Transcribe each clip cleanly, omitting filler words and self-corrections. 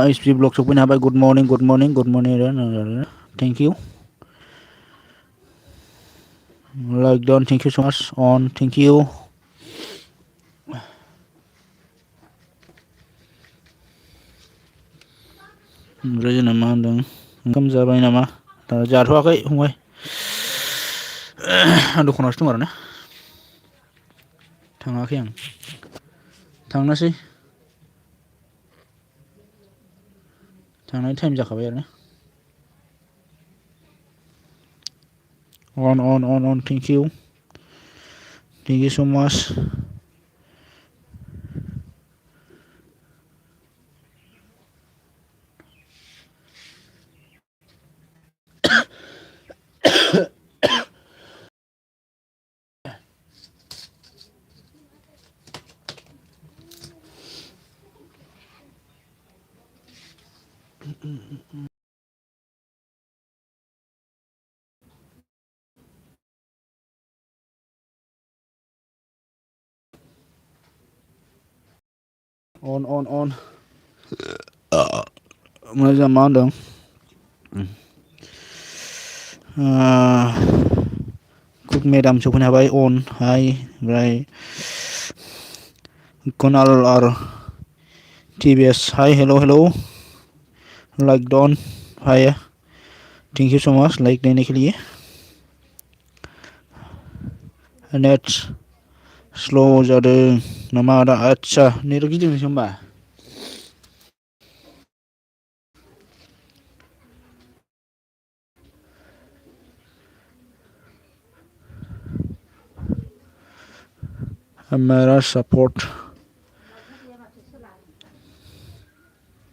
HP blog sopin habai. Good morning, good morning, good morning. Thank you. Like done. Thank you so much. On. Thank you. Raja nama dong. Kam jabai nama. Jarwa kai hungwai. Aduh konas tu marane. थाङाखै आं थांनोसै थांनाय time जाखाबाय आरो on thank you so much on मोजां मा होनदों cook मेदाम सफैनो हाबाय on हाय ओमफ्राय कुनाल आर TBS hi hello like Don hi thank you so much like देने के लिए नेट स्लो जादों नामा आदा आच्छा नेट गिदिंनोसै होमबा मेरा सपोर्ट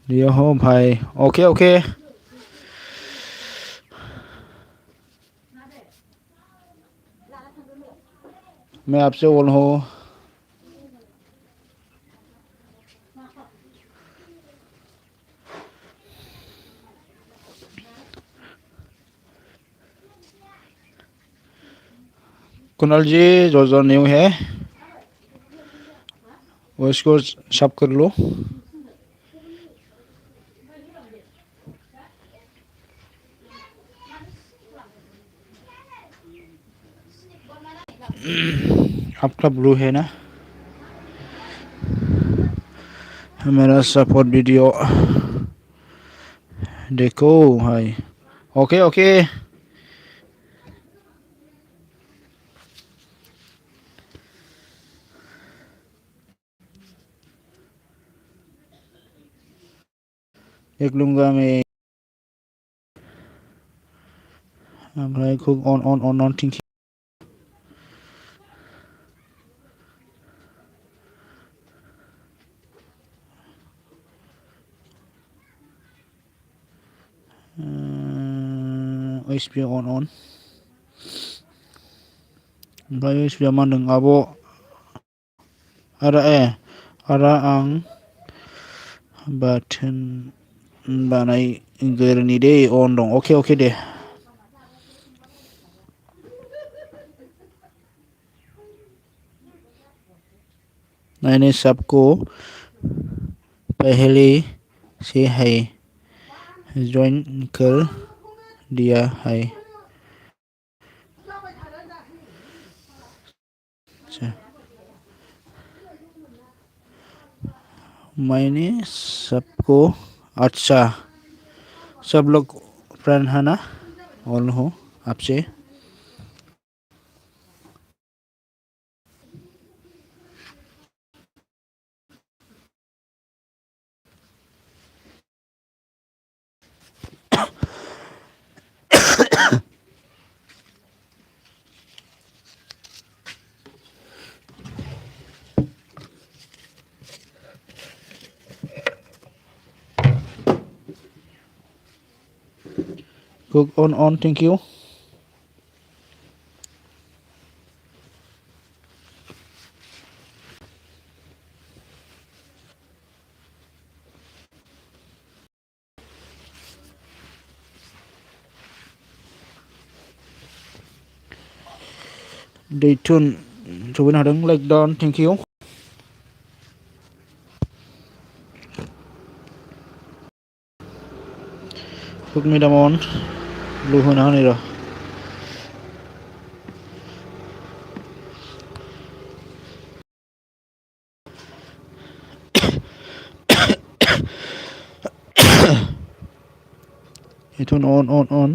दिया हो भाई ओके मैं आपसे बोल रहा हूँ कुणाल जी जो न्यू है वो इसको सब कर लो आपका ब्लू है ना मेरा सपोर्ट वीडियो देखो भाई ओके देख लूँगा मैं ओमफ्राय खुब on थिंक OSP on ओमफ्राय OSP आ मा होनदों आब' आदा आं बाथोन बानायगोरनि दे on दं ओके दे मैंने सबको पहले से है ज्वाइन कर दिया है मैंने सबको अच्छा सब लोग फ्रेंड है ना और हो आपसे cook on thank you Day tune Subin hadang like down thank you cook me damon blue huna ni ra tune on on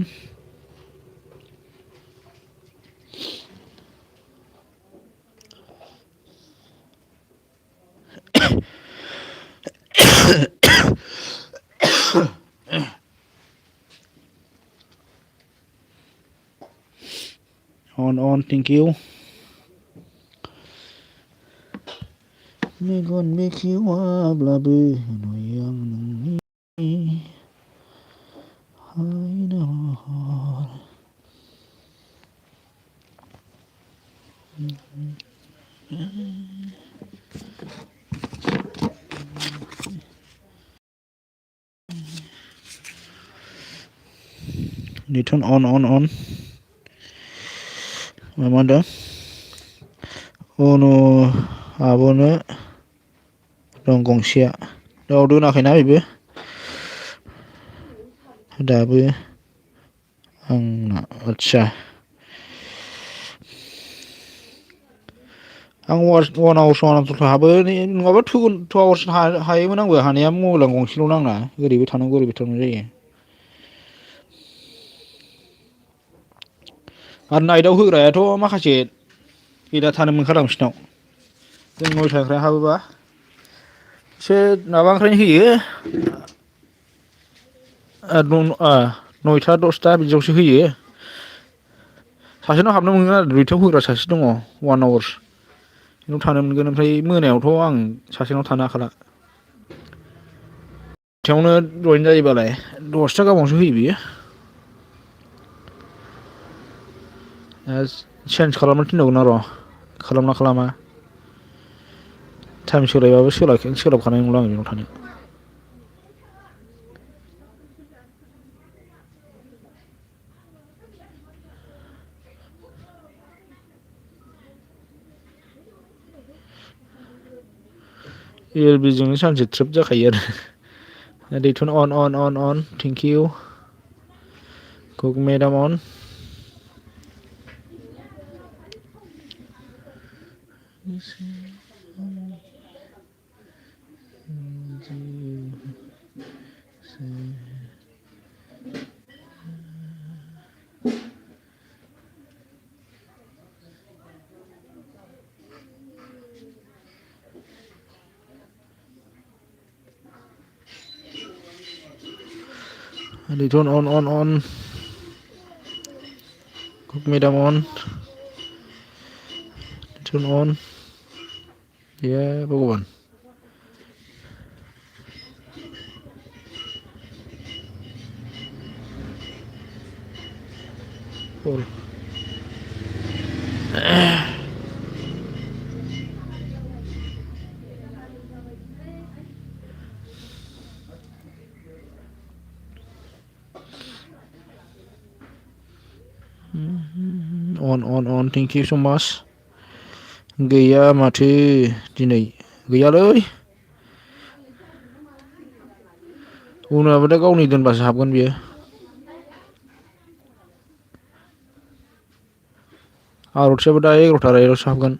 thank you Megon bekiwa blabe no yang ni hai na Day tune on Mamada ono abono dong gंसेया दाव दोनाखैना बेबो दाबो आंना आच्छा आं 1 hours हाबो नङाबा 2 hours हायोमोन आंबो हानाया मबाइला गंसेल' नांना ओरैबो थानांगौ जायो आरो नाइटआव होग्रायाथ' माखासे गैला थानो मोनखादों बिसिनाव जों 9टानिफ्राय हाबोबा एसे माबानिफ्रायनो होयो 9टा 10टा बिदियावसो होयो सासेनाव हाबनो मोनगोन आरो 2टायाव होग्रा सासे दङ 1 आवार्स बेनाव थानो मोनगोन ओमफ्राय मोनायावथ' आं सासेनाव थानो हाखाला थेवनो जइन जायोबालाय 10टा गाहामावसो होयो बियो चेन्ज खालामनो थिनदोंमोन र' खालामना खालामा टाइम सोलायबाबो सोलाबखानाय नंला आं बेनाव थानो एलबिजोंनो सानसे ट्रिप जाखायो आरो दैथुन on thank you cook madam on दैथुन on cook madam on दैथुन on ya भगवान on thank you so much गैया माथो दिनै गैयालै उनावबो दा गावनि दोनबासो हाबगोन बियो आर'थियाबो दा 11टा रायलावसो हाबगोन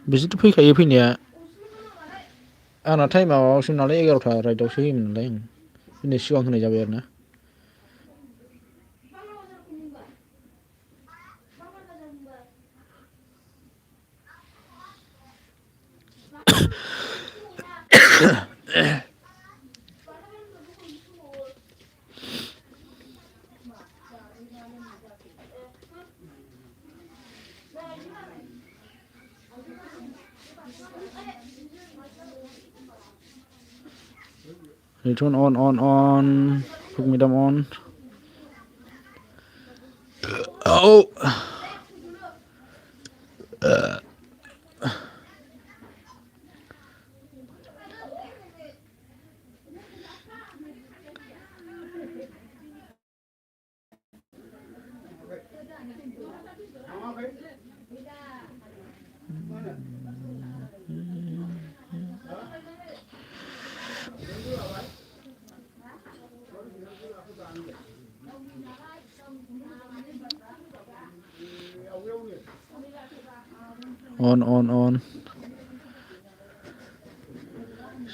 बिसोरथ' फैखायो फैनाया आंना टाइमा माबासो नालाय 11टा राइटआवसो होयोमोन नालाय आं दिनै सिगां होनाय जाबाय आरो ना। Return on. Put me them on. Oh. On.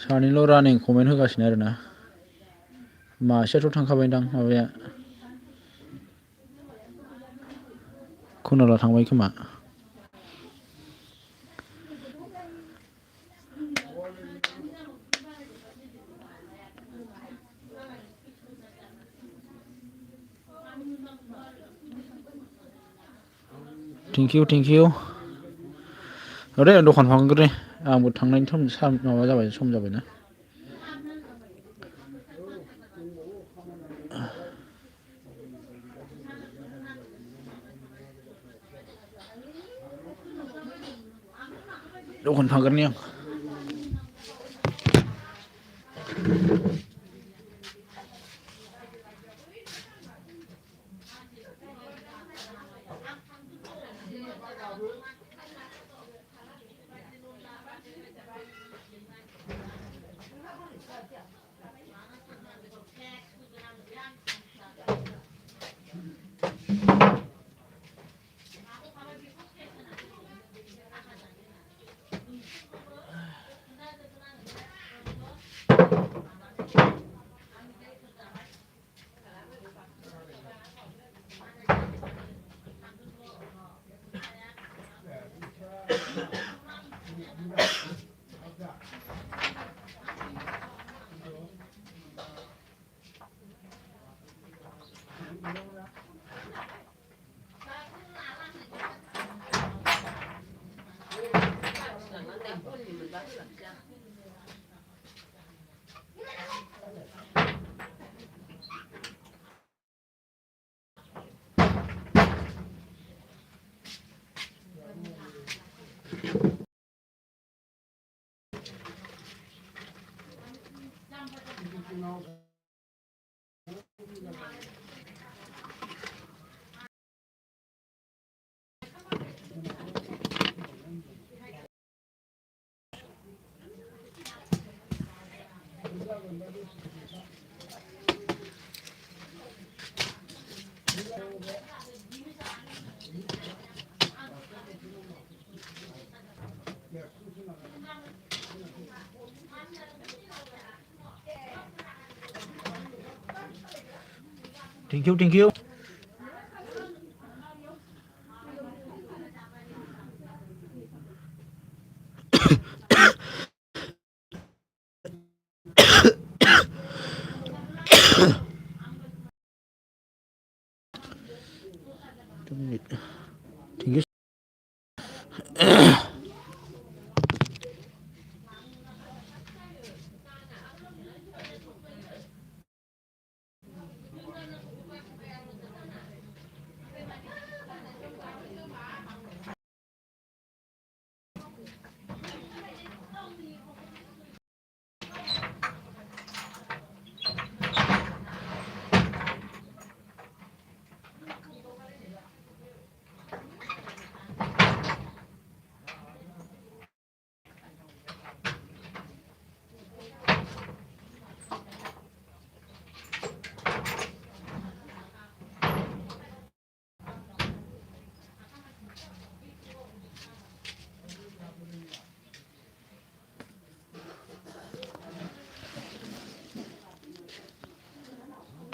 सानैल' रानिं कमेन्ट होगासिनो आरोना मासेयाथ' थांखाबायदां माबाया कुनाला थांबाय खोमा। थेंक इउ दे दखान फांग्रो दे आंबो थांनायनि माबा जाबाय सम जाबायना। दखान फांग्रोनि आं। Thank you thank U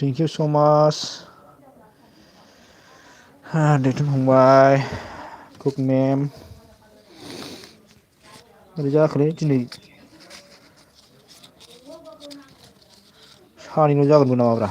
Thank you so much. दैथुन फंबाय कुक मेम बोरै जाखोलै दिनै सानैल' जागोनबो नामाब्रा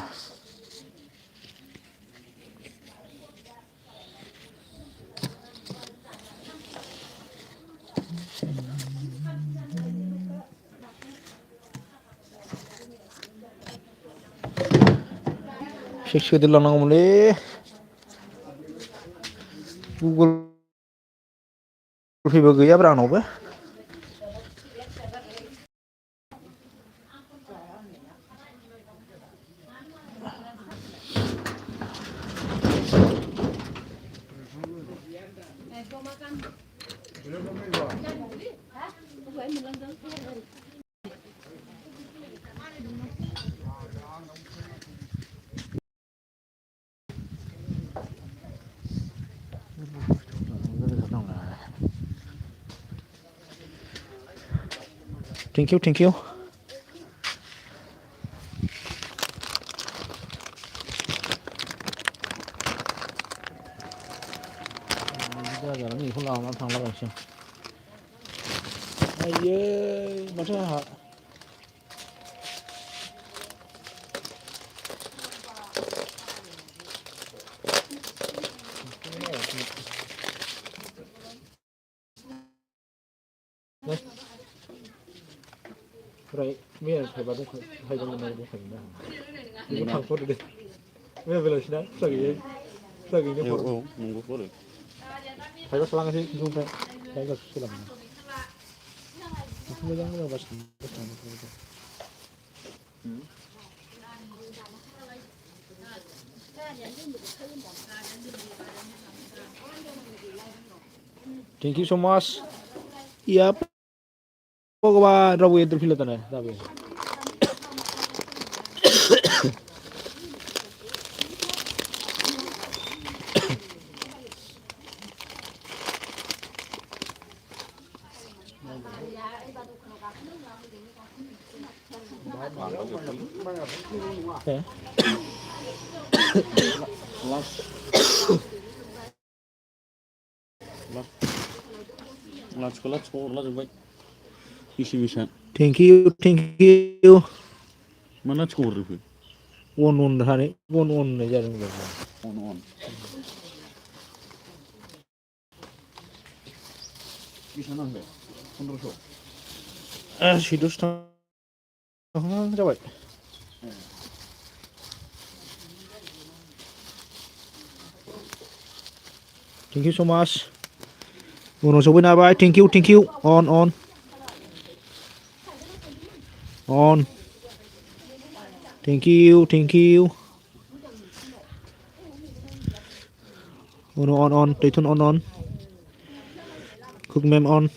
सोदेरलांनांगौमोनलै गुगोल पेबो गैयाब्रा आंनावबो थेंक इउ जाजानानै बेखौ लानानै थांलाबायनोसै आइयै माथो आंहा ओमफ्राय मैया थाइबा थाइबा मोननाय दंखायोना बेखौ थांथ'दो दे मैया बेलासिना खुस्रा गैयैनो हर नंगौ हरो थाइबासो लांनोसै ओमफ्राय थाइबासो सोलाबो मोजां बासिनो थेंक इउ सो माच या भगवान रावबो एन्ट्रि फैला दाना दाबो लाथिख' हरलाजोब्बाय बेसे थेंक इउ मा लाथिख' हरजोबखो अन होननाय जादों अन बेसेबां नांगौ 1500 सैद'स थांहां जाबाय थेंक इउ सो माच उनाव सफैनो हाबाय थेंक इउ अन थेंक इउ on दैथुन on cook mem on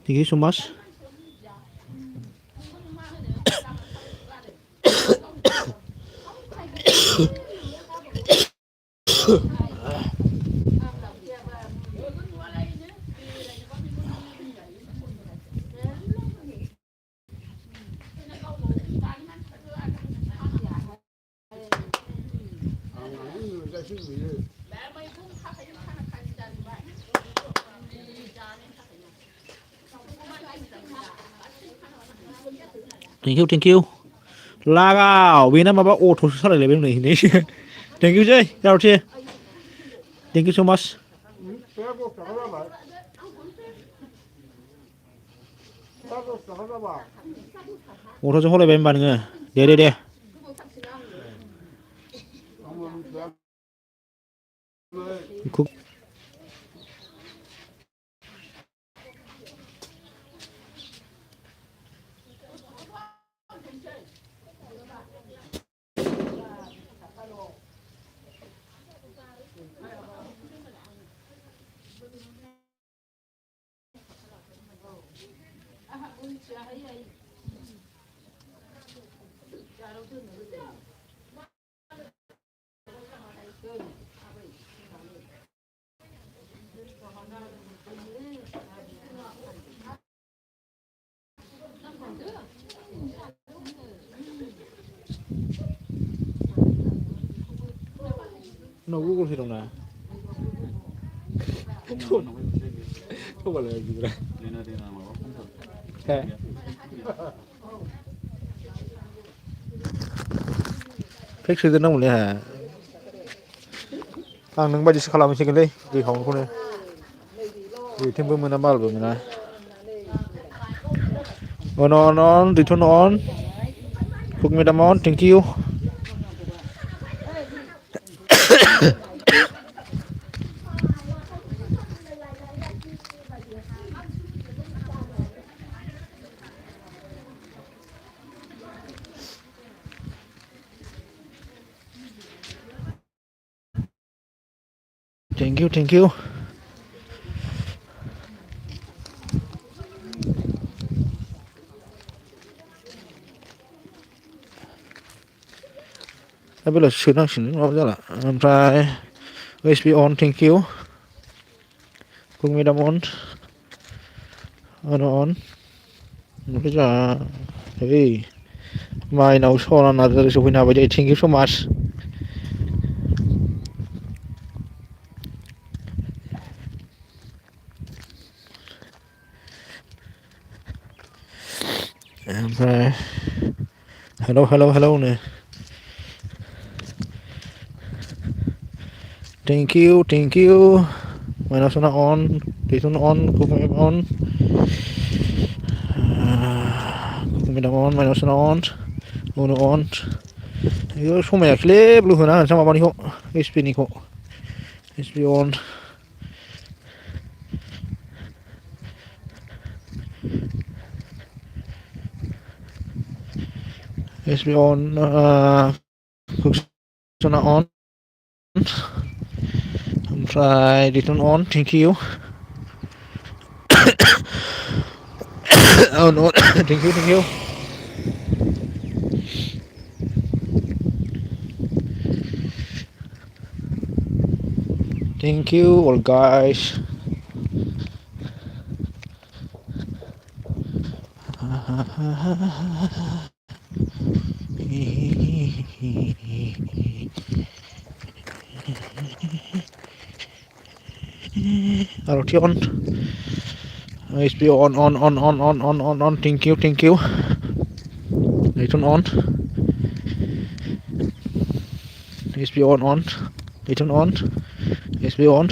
thank you so much thank you लागाव बेना माबा अट'सो सालायलायबाय नै थेंक इउ जै जारथि थेंक इउ सो माच अट'जों हलायबाय होनबा नोङो दे nó Google thì đồng nào không phải là gì đấy thế fix thì nó một này hả ang nang baji sekala mesti kali di hong kong di tempo mana mal mana on di turn on put me on thank you thank you bây giờ sửa năng sửa nó ra là try USB on thank you put me on bây giờ hey my now so là another so we now thank you so much rồi hello nè thank you mày nào nó on thì nó on cũng em on cũng mình on mày nào nó on 이거 소매야 클립 루흐나 잠깐만 이거 HP 이거 HP on HP on 극소나 on try return on thank you oh no thank you thank you all guys rotation SP on thank you return on SP on return on SP on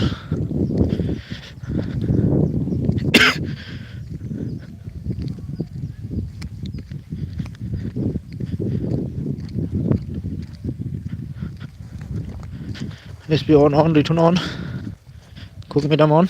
SP on return on cook me on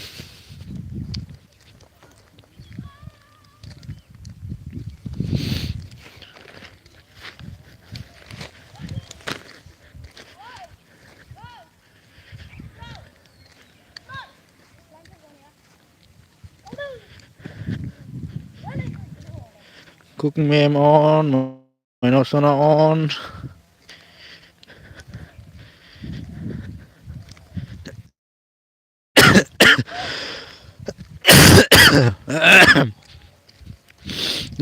cook me on my nose on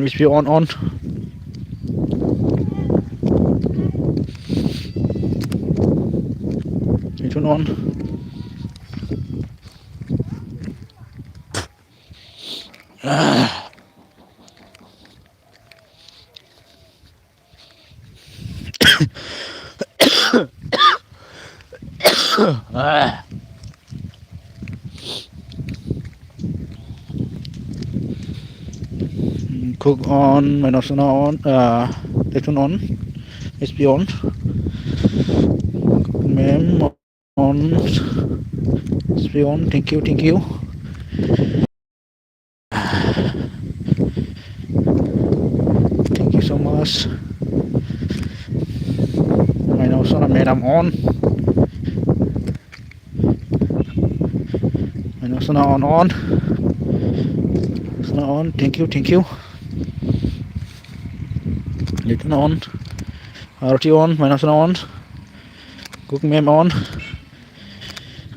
SP on return on cook on minus on return on SP on mem on SP on thank you thank you so much minus on madam on minus on thank you return on RT on minus on cook mem on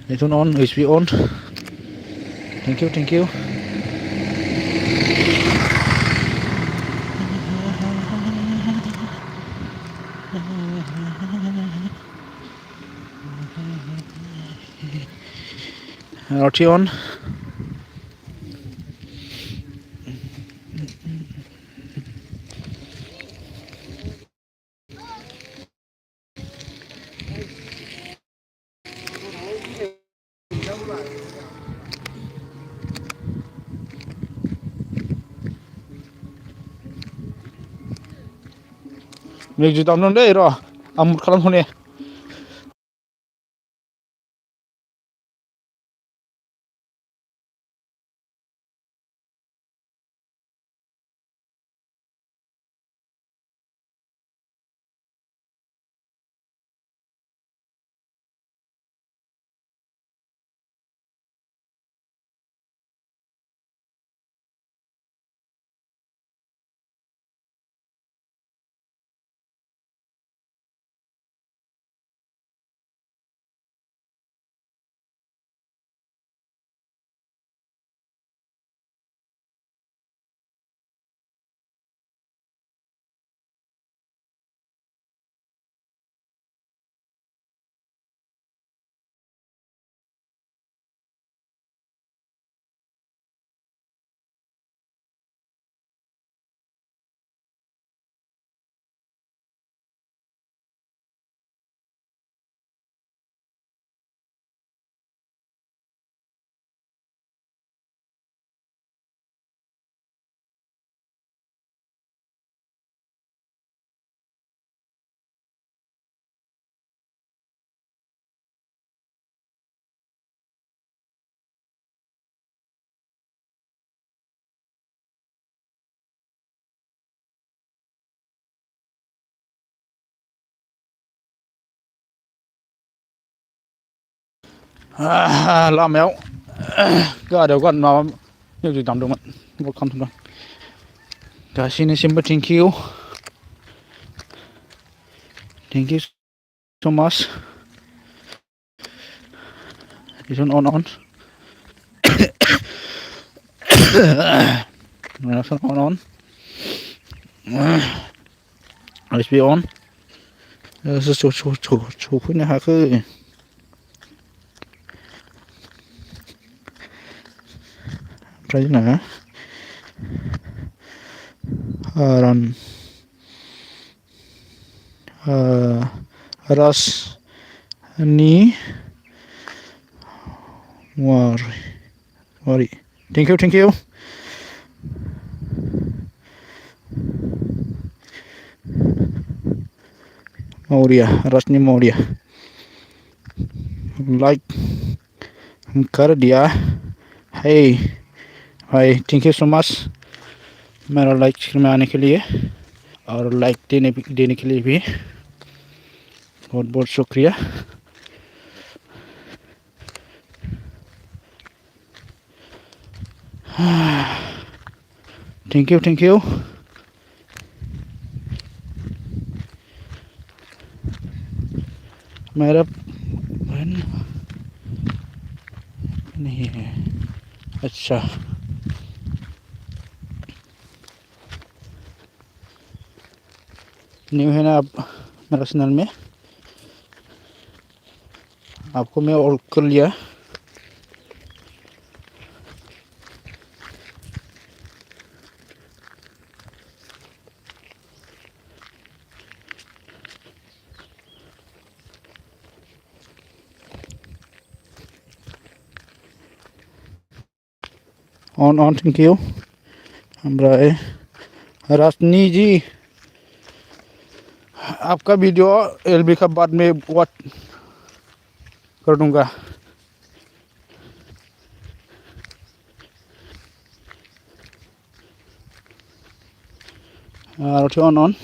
return on HP on thank you RT on. Music download deh, ro. Amut kalam hone. Laमायाव गारियाव गान माबा music दामदोंमोन बल खालामदोंमोन गासैनिसिमबो thank you so much this one on on let's be on सफैनो हाखै ओमफ्राय जोंना run rasni wari thank you Maurya Rasni Maurya like कर दिया hey Bhai thank you so much मेरा लाइक में आने के लिए और लाइक देने के लिए भी बहुत बहुत शुक्रिया थैंक यू मेरा बहन नहीं है अच्छा न्यू है ना आप मेरा चैनल में आपको मैं और कर लिया ऑन थैंक यू हमारा राशनी जी आपका वीडियो एलबी का बाद में वॉच कर दूंगा ऑन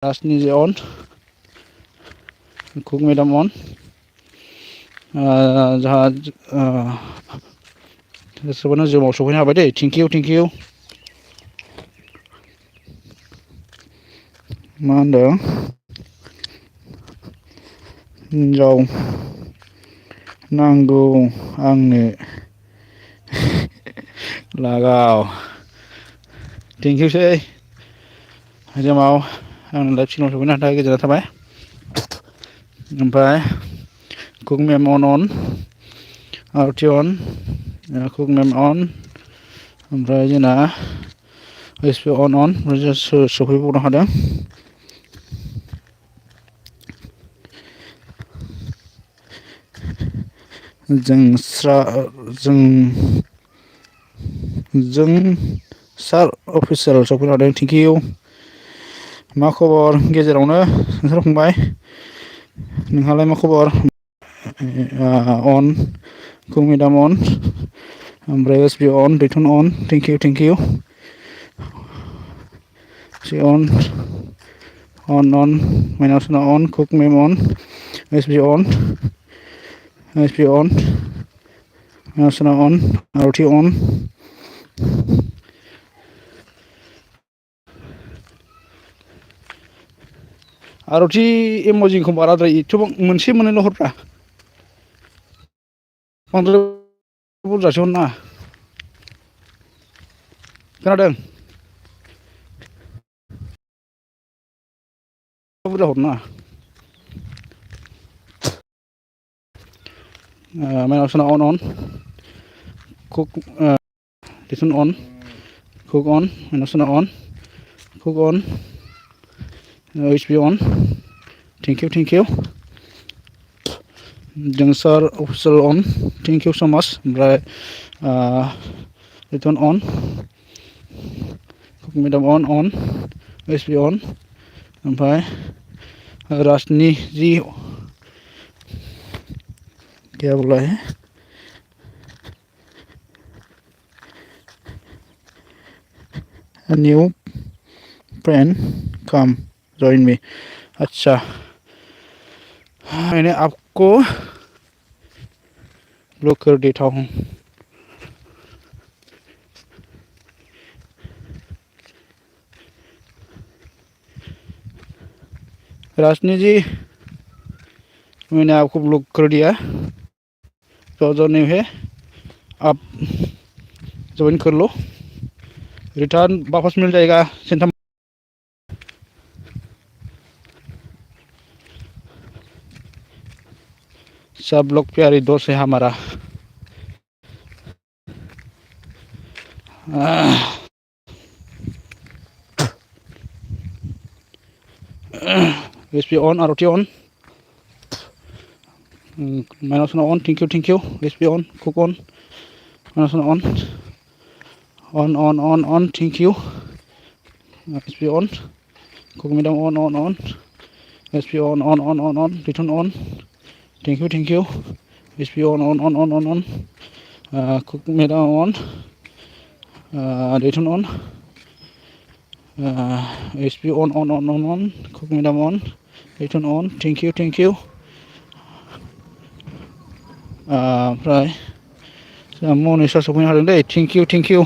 राशनी जी ऑन कुक मैडम ऑन जहाँ सबनो जिमाव सफैनो हाबाय दे थैंक यू मा होनदों हिनजाव नांगौ आंनो लागाव थैंक इउ सै जिमाव आं लाइभ सिनेमाव सफैनो हानाय गोजोननाय थाबाय ओमफ्राय cook mem on RT on cook mem on ओमफ्राय जोंना SP on ओमफ्राय सफैबावनो हादों जों सार अफिसियेल सफैनो हादों थेंक इउ मा खबर गेजेरावनो नोंसोर फंबाय नोंहालाय मा खबर अन कुक मेदाम अन ओमफ्राय SP on दैथुन on thank U si on माइनावसना on cook mem on SP on माइनावसना on RT on RT इम'जिखौ बाराद्राय एथबां मोनसे मोननैल' हरब्रा बांद्राय बुरजासो हरनाङा खोनादों बुरजा हरनाङा माइनावसना on cook Daithun on cook on माइनावसना on cook on SP on thank U जों सार अफिसियेल on थेंक इउ स' माच ओमफ्राय दैथुन on cook madam on SP on ओमफ्राय राजनि जी क्या बोला है new friend come join me अच्छा मैंने आपको ब्लॉक कर देता हूँ राजनी जी मैंने आपको ब्लॉक कर दिया जो नहीं है आप ज्वाइन कर लो रिटर्न वापस मिल जाएगा सेंटम सब लोग प्यारे दोस्त है हमारा SP on RT on माइनावसना on thank you SP on cook on माइनावसना on thank you SP on cook madam on SP on दैथुन on thank you SP on cook madam on दैथुन on SP on cook madam on दैथुन on thank you ओमफ्राय जोंहा मनिसा सफैनो हादों दै thank you thank U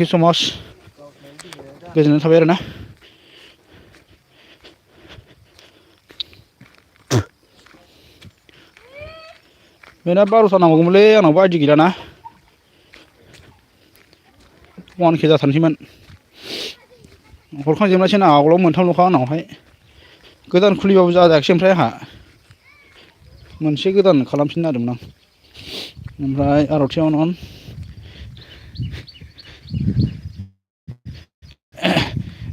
स' माच गोजोननाय थाबाय आरोना बेना 12ता नांगौमोनलै आंनावबो आइडि गैलाना 1K जाथारनोसैमोन हरखांजोबनायसै ना आवगोलाव मोनथामल'खा आंनावहाय गोदान खुलिबाबो जायाखिसै ओमफ्राय आंहा मोनसे गोदान खालामफिननो नागिरदोंमोन आं ओमफ्राय RT on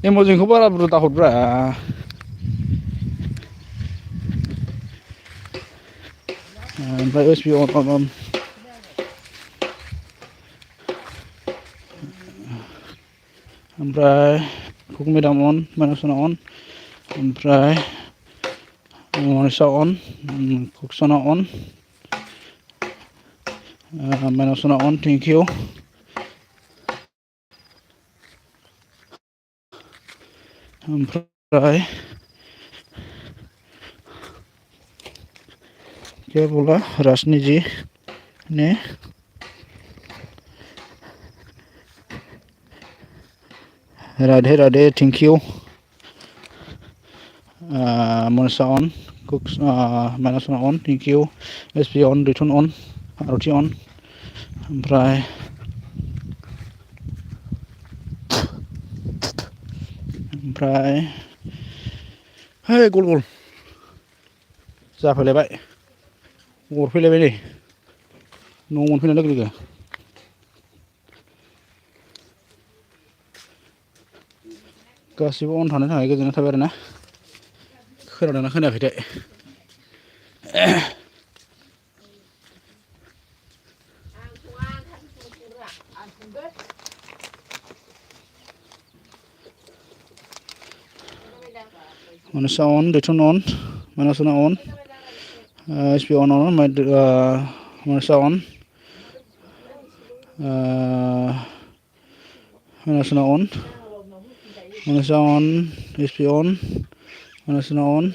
इम'जिखौ बारा बुरजा दाहरब्रा ओमफ्राय SP on ओमफ्राय कुक मेदाम on माइनावसना on ओमफ्राय मनिसा on कुकसना on माइनावसना on थेंक इउ ओमफ्राय क्या बोला राजनी जी ने राधे राधे थेंक इउ मनिसा on कुक माइनावसना on thank you SP on दैथुन on RT on ओमफ्राय ओमफ्राय hey गल गल जाफैलायबाय अरफैलायबाय नै न'आव मोनफैनाय लोगो लोगो गासिबो अन थानायनि थाखाय गोजोननाय थाबाय आरोना खोनादोंना खोनायाखैथाय Manasa on, return on, Manasa on, SP on, Manasa on, Manasa on, Manasa on, SP on, Manasa on,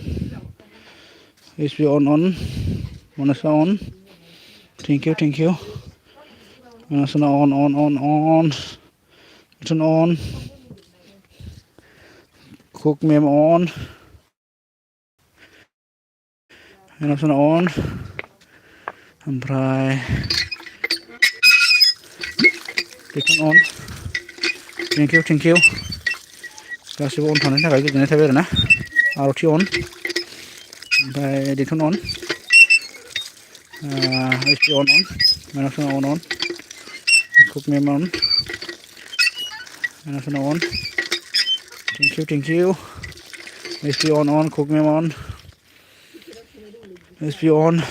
SP on, Manasa on, thank you, Manasa on, return on, cook mem on, Manasa on, ओमफ्राय return on, thank you गासिबो अन थानायनि थाखाय गोजोननाय थाबाय आरोना आरथि अन ओमफ्राय return on SP on Manasa on cook mem on Manasa on thank you SP on cook mem on SP on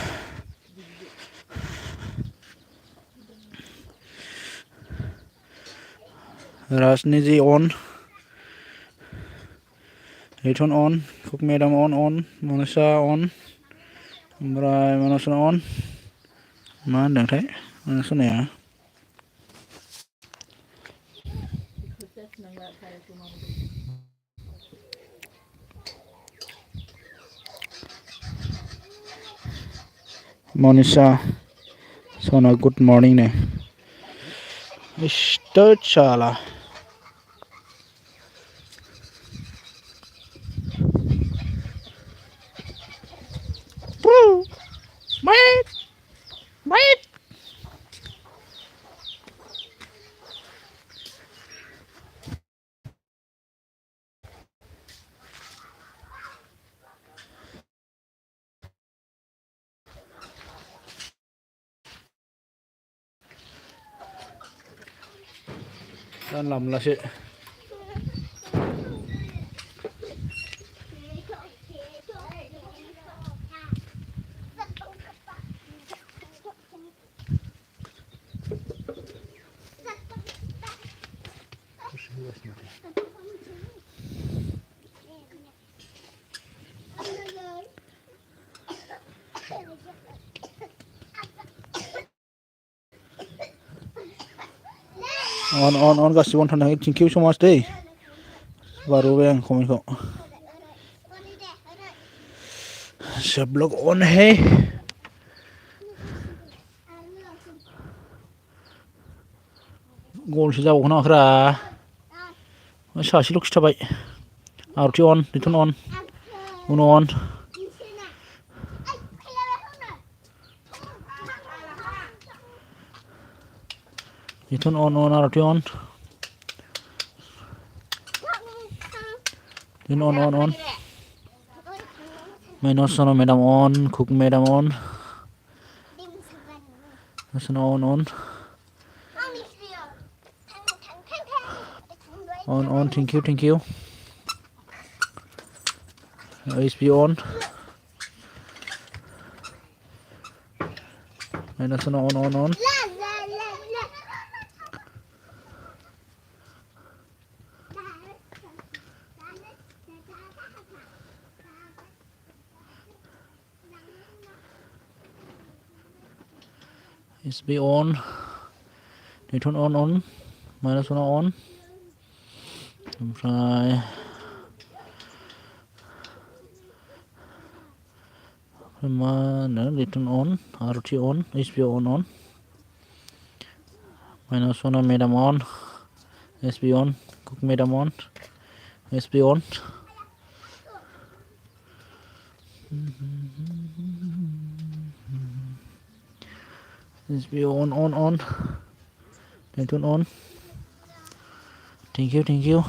Rajniji on return on cook madam on Manasa on ओमफ्राय Manasa on मा होनदोंथाय Manasa होननाया Monisha Sona good morning नो store चाला Wait wait जानला मोनलासो on गासिबो अन थानाय thank you so much दै बारबोबाय आं कमेन्टखौ सब लोग on है गलसो जाबावगोन नामाखोरा सासेल' खिथाबाय आरथि on return on उन on return on Aarti on return on Manasa madam on cook madam on Manasa on thank you SP on Manasa on SP on return on Manasa on ओमफ्राय मा होनो return on Aarti on SP on Manasa madam on SP on cook madam on SP on SP on return on thank you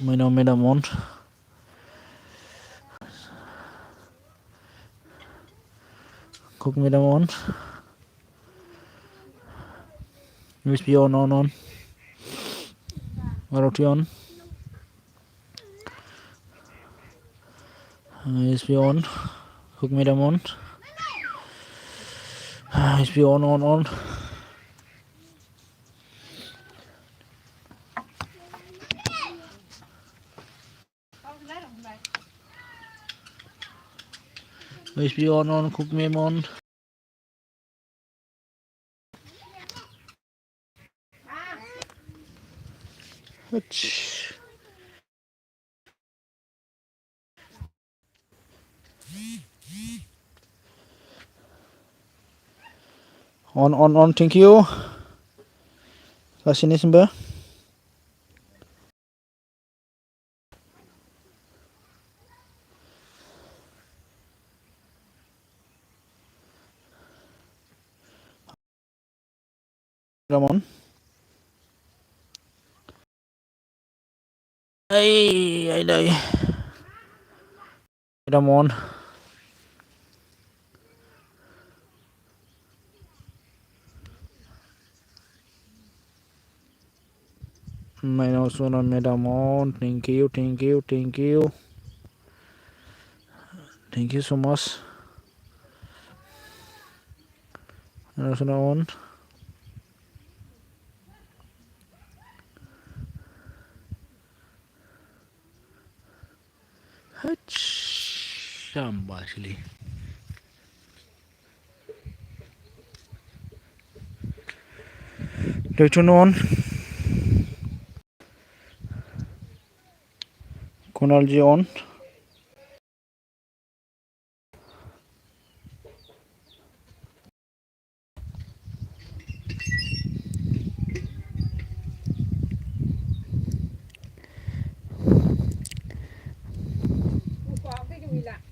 Madam on. Cook madam on. USB on. Roti on. USB on. Cook madam on. USB on. USB on. Cook madam on. On. Thank you. Kasih ni sembah. Ramon. Ay, ay. Ramon. My nose on madam on. Thank you. Thank you so much. Nose on. Sambal chili. Turn on. Kunalji on.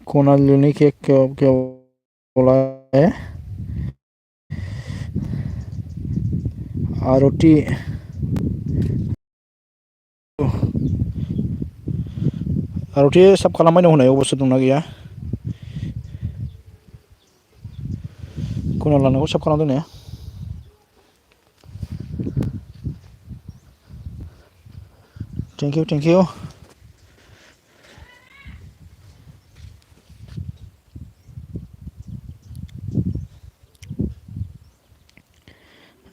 Kunal ini क्या बोला है रोटी रोटी सब खालामबाय दं होननाय अबस्था दंना गैया कुनाल लानांगौ सब खालामदों ने थेंक इउ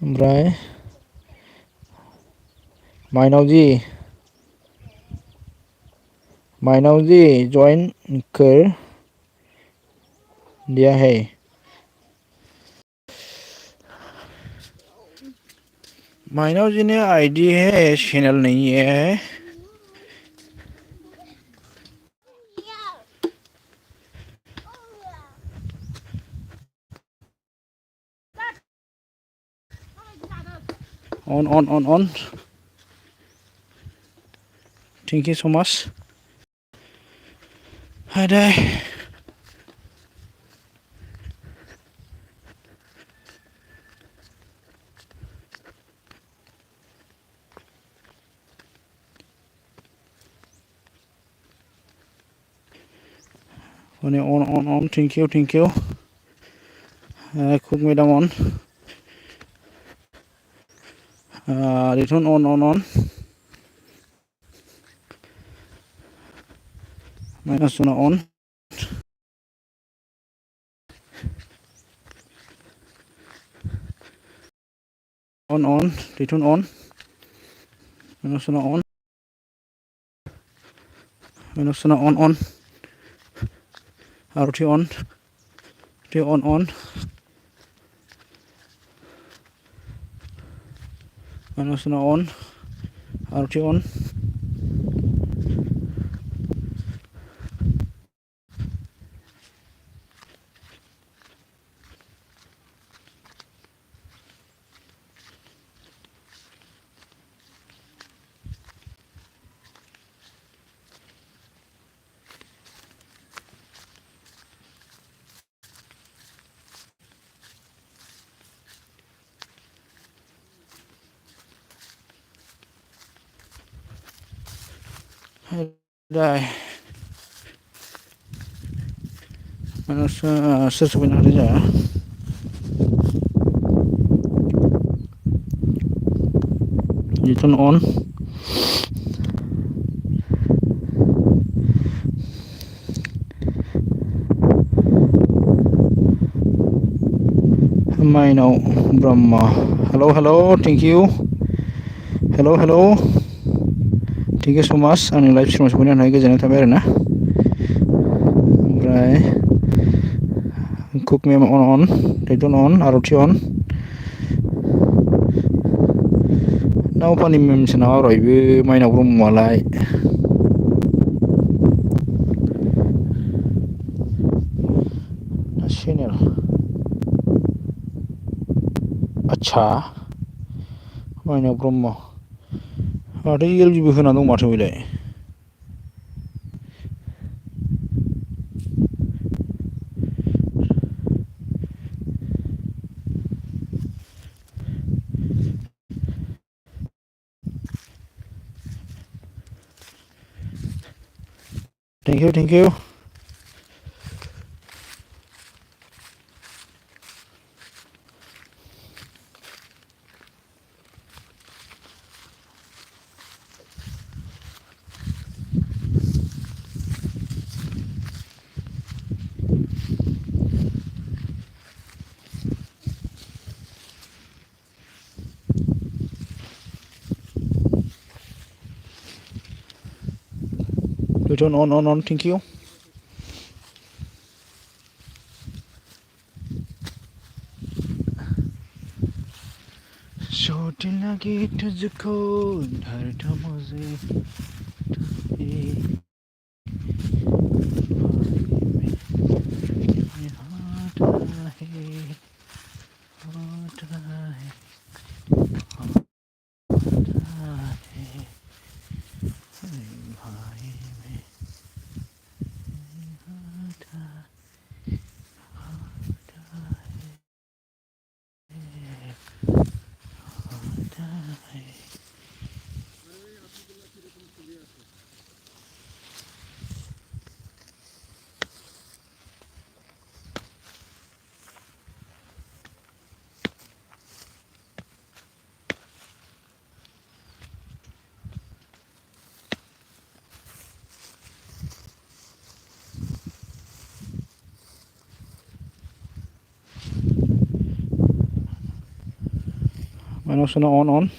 ओमफ्राय माइनाव जी ज्वाइन कर दिया है माइनाव जी ने आईडी है चैनल नहीं है on thank you so much ada on thank you cook madam on return on minus on return on minus on minus on RT on minus on RT on Đây. Nó sẽ sụp nó đi ra. You turn on. Mai now Brahma. Hello, hello. Thank you. Hello, hello. Thank you so much. Ani live stream sebenarnya naik ke channel kamera na. Right. Cook me on. They don't on. Aruti on. Now pani mem sana roi be mai now Brahma lai. National. Acha. Mai now Brahma. Ada yang lebih kena dong macam ini. Thank you, thank you. You turn on, thank you. चोट लगी तुझको दर्द मुझे Minus on.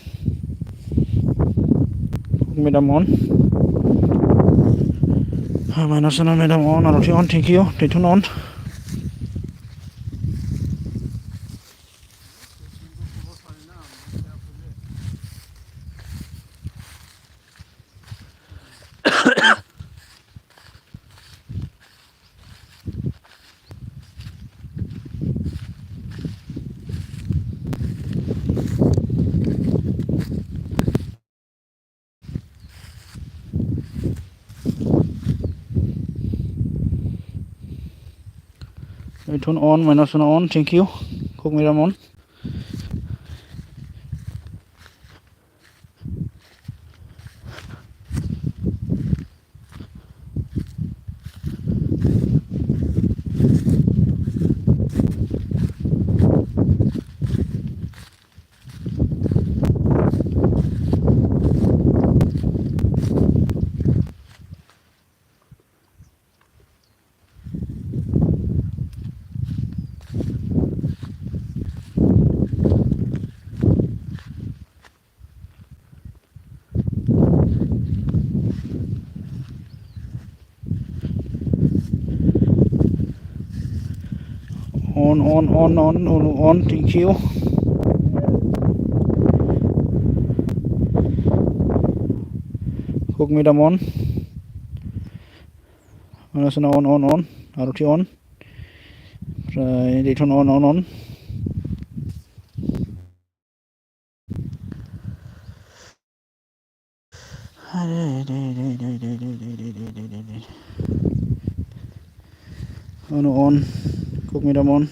Medium on. Minus medium on. Aruti on. Thank you. Turn on. Turn on, minus on, thank you. Cook medium on. On, thank you. Cook medium on. Minus on. Aruti on. They turn on. On. Cook medium on.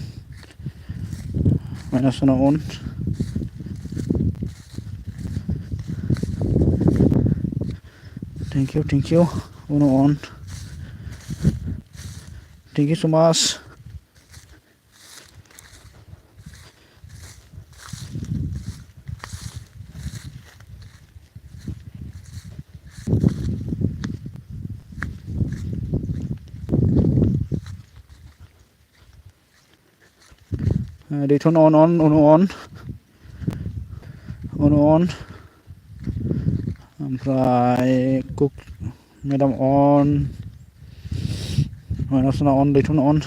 Minus on. Thank you. Uno on. Thank you so much. They turn on, uno on. Oमफ्राय cook madam on. Manasana on, they turn on.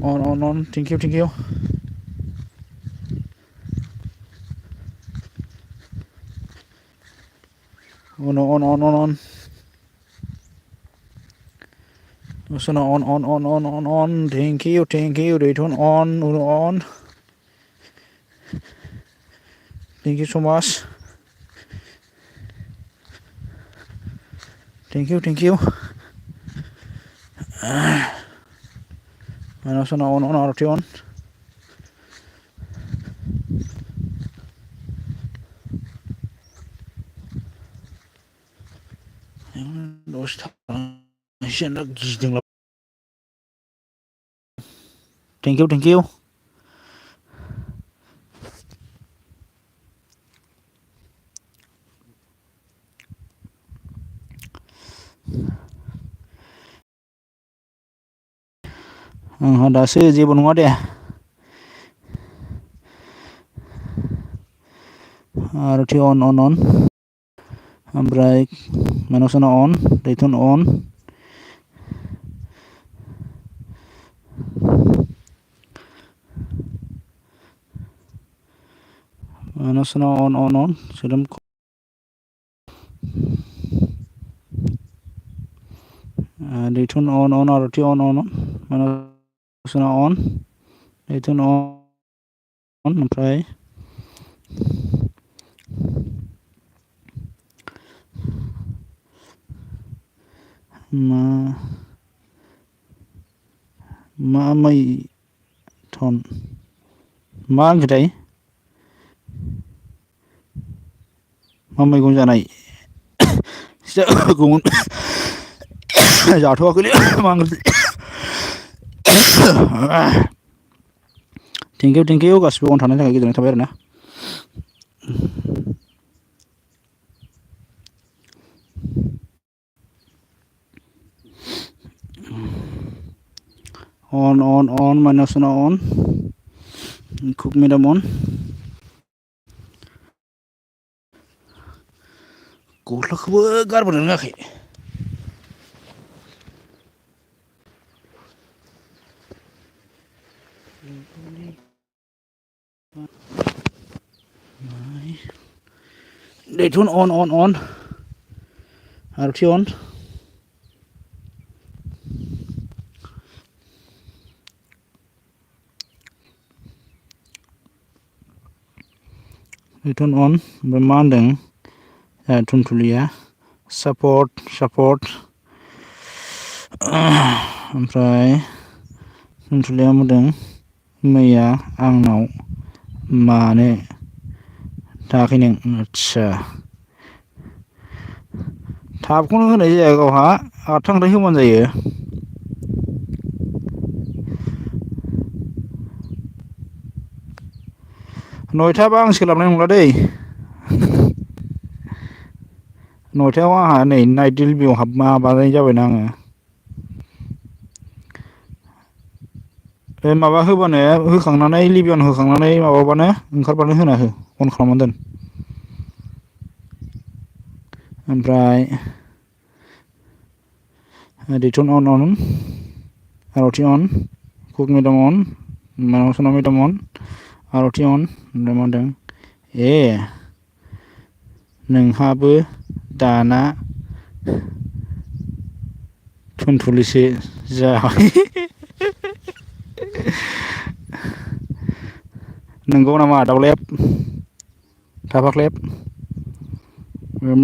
On. Thank you. Uno on. Manasana on. Thank you. They turn on, uno on. Thank you so much. Thank you. Manasana on, RT on. Thank you. दासो जेबो नङा दे RT on ओमफ्राय Manasana on, they turn on. Manasana on. Sedem they turn on RT on. Manasana on, they turn on ओमफ्राय मा मैथन मा ओंख्रिथाय मा मैगं जानाय जाथ'वाखैलै मा ओंख्रि थेंक इउ गासिबो अन थानायनि थाखाय गोजोननाय थाबाय आरोना on Manasana on, cook madam on. गस्लाखौबो गारबोनो रोङाखै they turn on RT on. They turn on ओमफ्राय मा होनदों थुनथुलिया सापर्ट ओमफ्राय थुनथुलिया बुंदों मैया आंनाव मानो थाङाखै नों आदसा थाबखौनो होनाय जाया गावहा 8थानिफ्राय होबानो जायो नयथाबा आं सोलाबनाय नंला दै 9थायाव आंहा नै नाइट डिउटियाव माबानाय जाबायना आङो बे माबा होबानो होखांनानै लिबियान होखांनानै माबाबानो ओंखारबानो होना हो अन खालामनानै दोन ओमफ्राय return on RT on cook madam on Manasana madam on RT on ओमफ्राय मा होनदों नोंहाबो दाना थुनथुलिसो जाबाय नंगौ नामा दावलेब थाफाख्लेब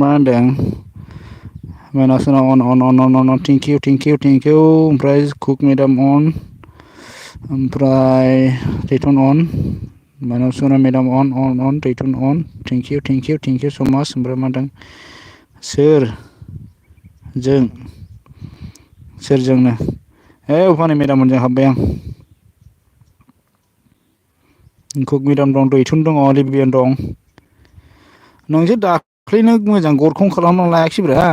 मा होनदों Manasana on thank you ओमफ्राय cook madam on ओमफ्राय return on Manasuna madam on return on thank you so much ओमफ्राय मा होनदों सोरजोंनो उफानि मेदाम मोनजों हाबबाय आं कुक मेदाम दं दैथुन दङ लिबियान दं नोंसोर दाख्लैनो मोजां गरखं खालामना लायाखिसैब्रा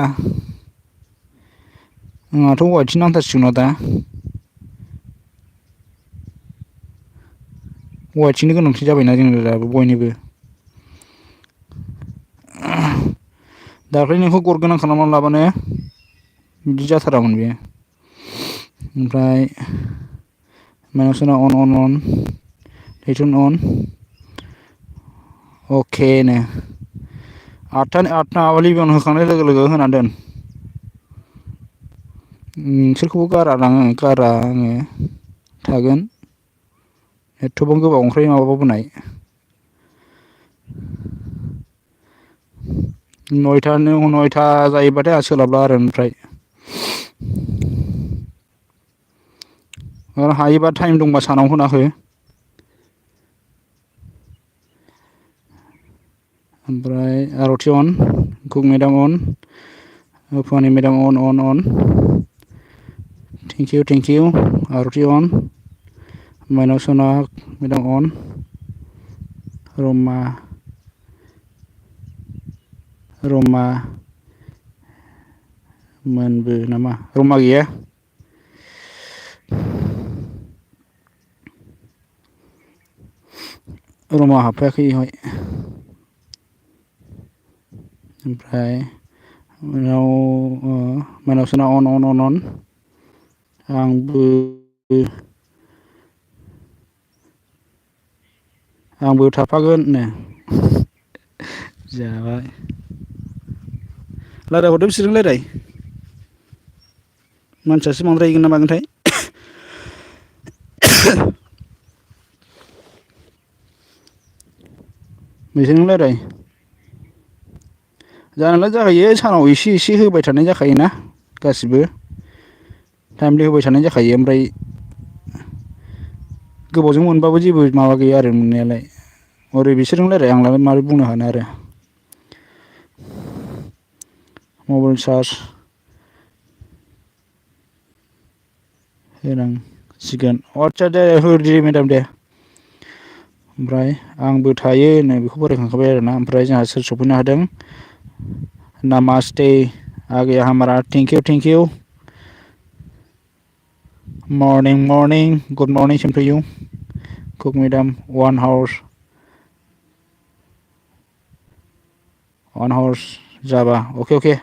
आंहाथ' वाइटसो नांथारसिगौना दा वाइटसिनि गोनांथि जाबायना जोंनो दाबो बयनिबो दाख्लै नोंखौ गर गोनां खालामना लाबानो बिदि जाथारामोन बेयो ओमफ्राय माइनावसोना on दैथुन on अकेनो आठथा लिबियावनो होखांनाय लोगो लोगो होनानै दोन सोरखौबो गारा आङो थागोन एथ'बां गोबाव ओंख्रि माबाबोनाय 9टा जायोबाथाय आंहा सोलाबला आरो ओमफ्राय हायोबा टाइम दंबा सानाव होना हो ओमफ्राय आर'थि on कुक मेदाम on उफानि मेदाम on थेंक इउ आर'थि on माइनाव सना मेदाम on रमा मोनबो नामा रमा गैया रमा हाबफायाखै इहाय ओमफ्राय माइनाव सना on आंबो थाफागोन नो जाबाय रायज्लायहरदो बिसोरजों रायज्लाय मानसियासो बांद्रायगोन ना मागोनथाय बिसोरजों रायज्लाय जानायालाय जाखायो सानाव एसे होबाय थानाय जाखायोना गासिबो टाइमलि होबाय थानाय जाखायो ओमफ्राय गोबावजों मोनबाबो जेबो माबा गैया आरो मोननायालाय ओरै बिसोरजों रायलाय आंलाय मारै बुंनो हानो आरो मबाइल चार्ज होनांसिगोन आदसा दे होदो मेदाम दे ओमफ्राय आंबो थायो नै बेखौ फरायखांखाबाय आरोना ओमफ्राय जोंहा सोर सफैनो हादों नामास्ते आगे हमारा thank you morning good morning same to you cook madam 1 hours जाबा अके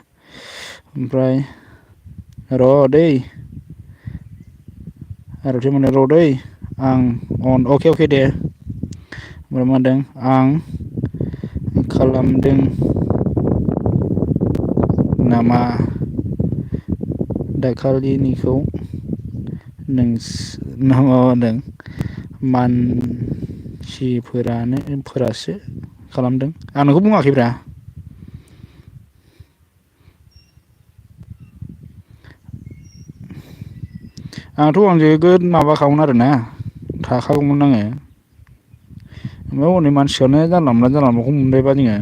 ओमफ्राय र' दै आर'थि मोनो र' दै आं on अके दे ओमफ्राय मा होनदों आं खालामदों नामा दाखालिनिखौ माबादों मानसिफोरासो खालामदों आं नोंखौ बुङाखैब्रा आंथ' नोगोद माबाखामोन आरोना थाखागौमोन आङो ओमफ्राय हनै मानसियानो जानला मोनलाखौ मोनबायबा जोङो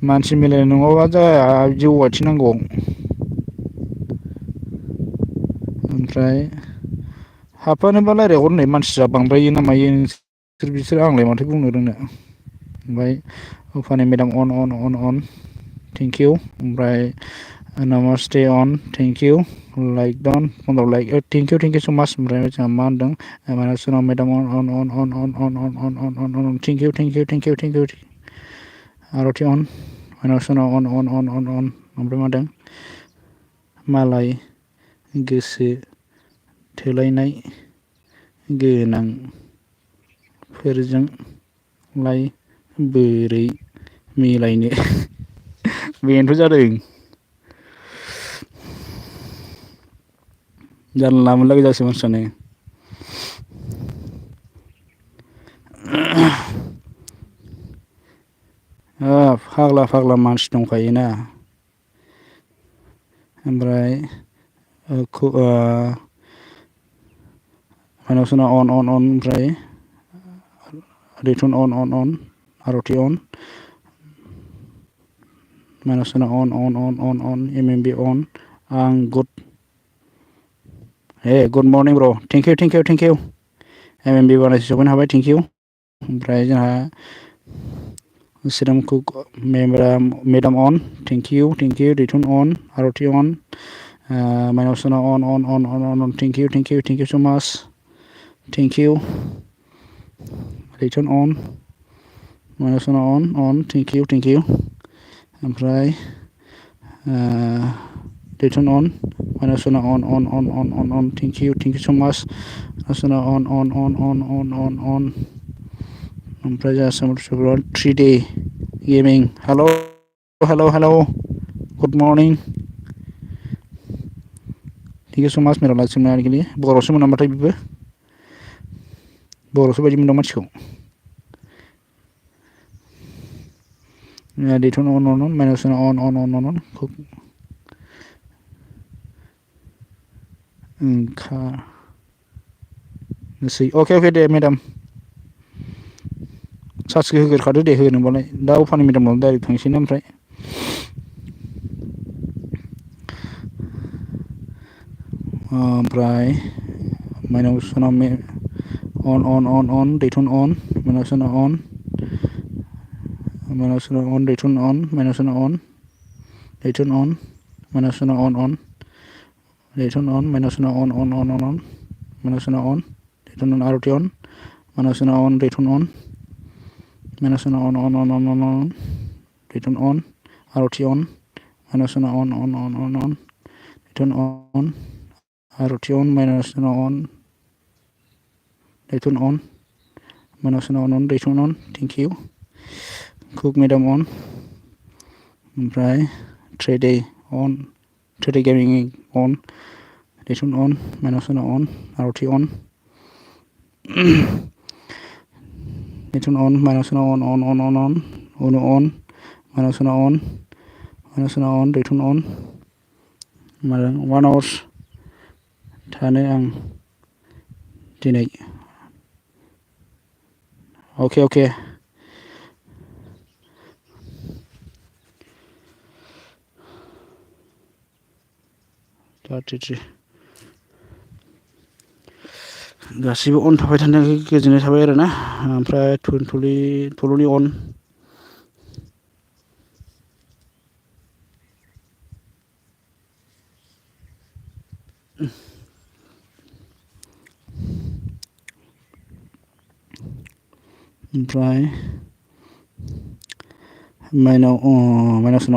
मानसि मिलायनाय नङाबा जाया जिउ आथिनांगौ ओमफ्राय हाबफानोबा रायज्लायहर नै मानसिया बांद्रायो ना मायो बिसोर आंलाय माथो बुंनो रोंनो ओमफ्राय उफानि मेदाम on थेंक इउ ओमफ्राय नामास्ते on थेंक इउ लाइक दन फन्द्र लाइक थेंक इउ स' माच ओमफ्राय जोंहा मा होनदों माइनाव मेदाम on थेंक इउ आर'थि on माइनाव सना on ओमफ्राय मा होनदों मालाय गोसो थोलायनाय गोनांफोरजोंलाय बोरै मिलायनो बेनोथ' जादों जानला मोनला गोजासो मानसियानो फाग्ला मानसि दंखायोना ओमफ्राय माइनाव सना on ओमफ्राय return on ROT on minus on MMB on good. Hey, good morning bro, thank you MMB बानायसो जबाय हाबाय thank you ओमफ्राय जोंहा Sidam Cook Madam on thank you return on ROT on minus on thank you so much thank you return on minus on thank you ओमफ्राय return on minus on thank you so much minus on ओमफ्राय जोंहा some more 3-day gaming hello good morning thank you so much मेरा like सोंनाय आरोखि बर'सो मोनामाथाय बिबो बर'सो बायदि मोनदों मानसिखौ return on minus on okay दे मेडाम सार्चखौ होगोरखादो दे होनोबालाय दा अफानि मेडामनाव डाइरेक्ट थांसै ना ओमफ्राय minus on return on minus on return on minus on return on minus on return on minus on minus on return on ROT on minus on return on minus on return on ROT on minus on return on ROT on minus on return on minus on return on thank you Cook Madam on ओमफ्राय 3-day gaming on return on minus on ROT on return on minus on minus on return on 1 hours थानो आं दिनै okay गासिबो अन थाबाय थानो गोजोननाय थाबाय आरोना ओमफ्राय थुलुनि अन ओमफ्राय minus on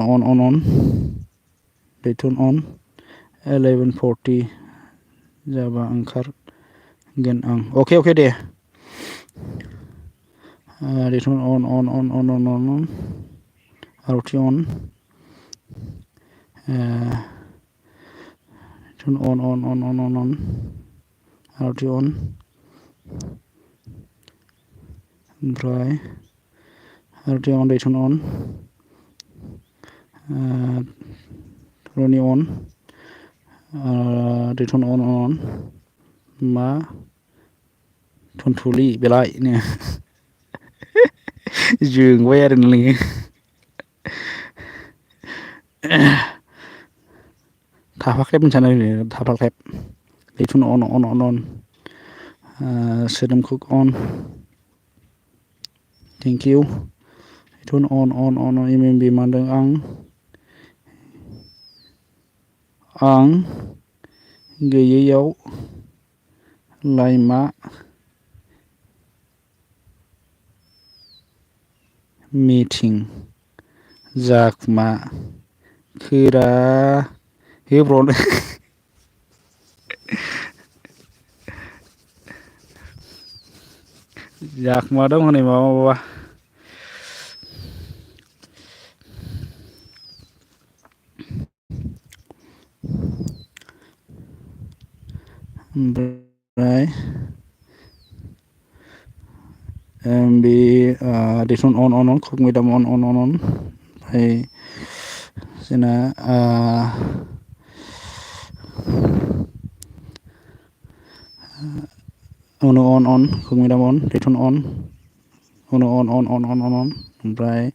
return on 11:40 जाबा ओंखारगोन आं okay Day return on ROT on return on ROT on ओमफ्राय ROT on return on running on return on मा थुनथुलि बेलाय नो जोंबाय आरो नोङो थाफाख्लेब मोनसानो थाफाख्लेब return on Sidam Cook on thank you return on MMB मानदों आं गैयैयाव लाइमा मिटिं जाखुमा खोरा होब्रनो जाखुमादों हनै माबा ओमफ्राय MB return on Cook Madam on ओमफ्राय जोंना on Cook Madam on return on uno on ओमफ्राय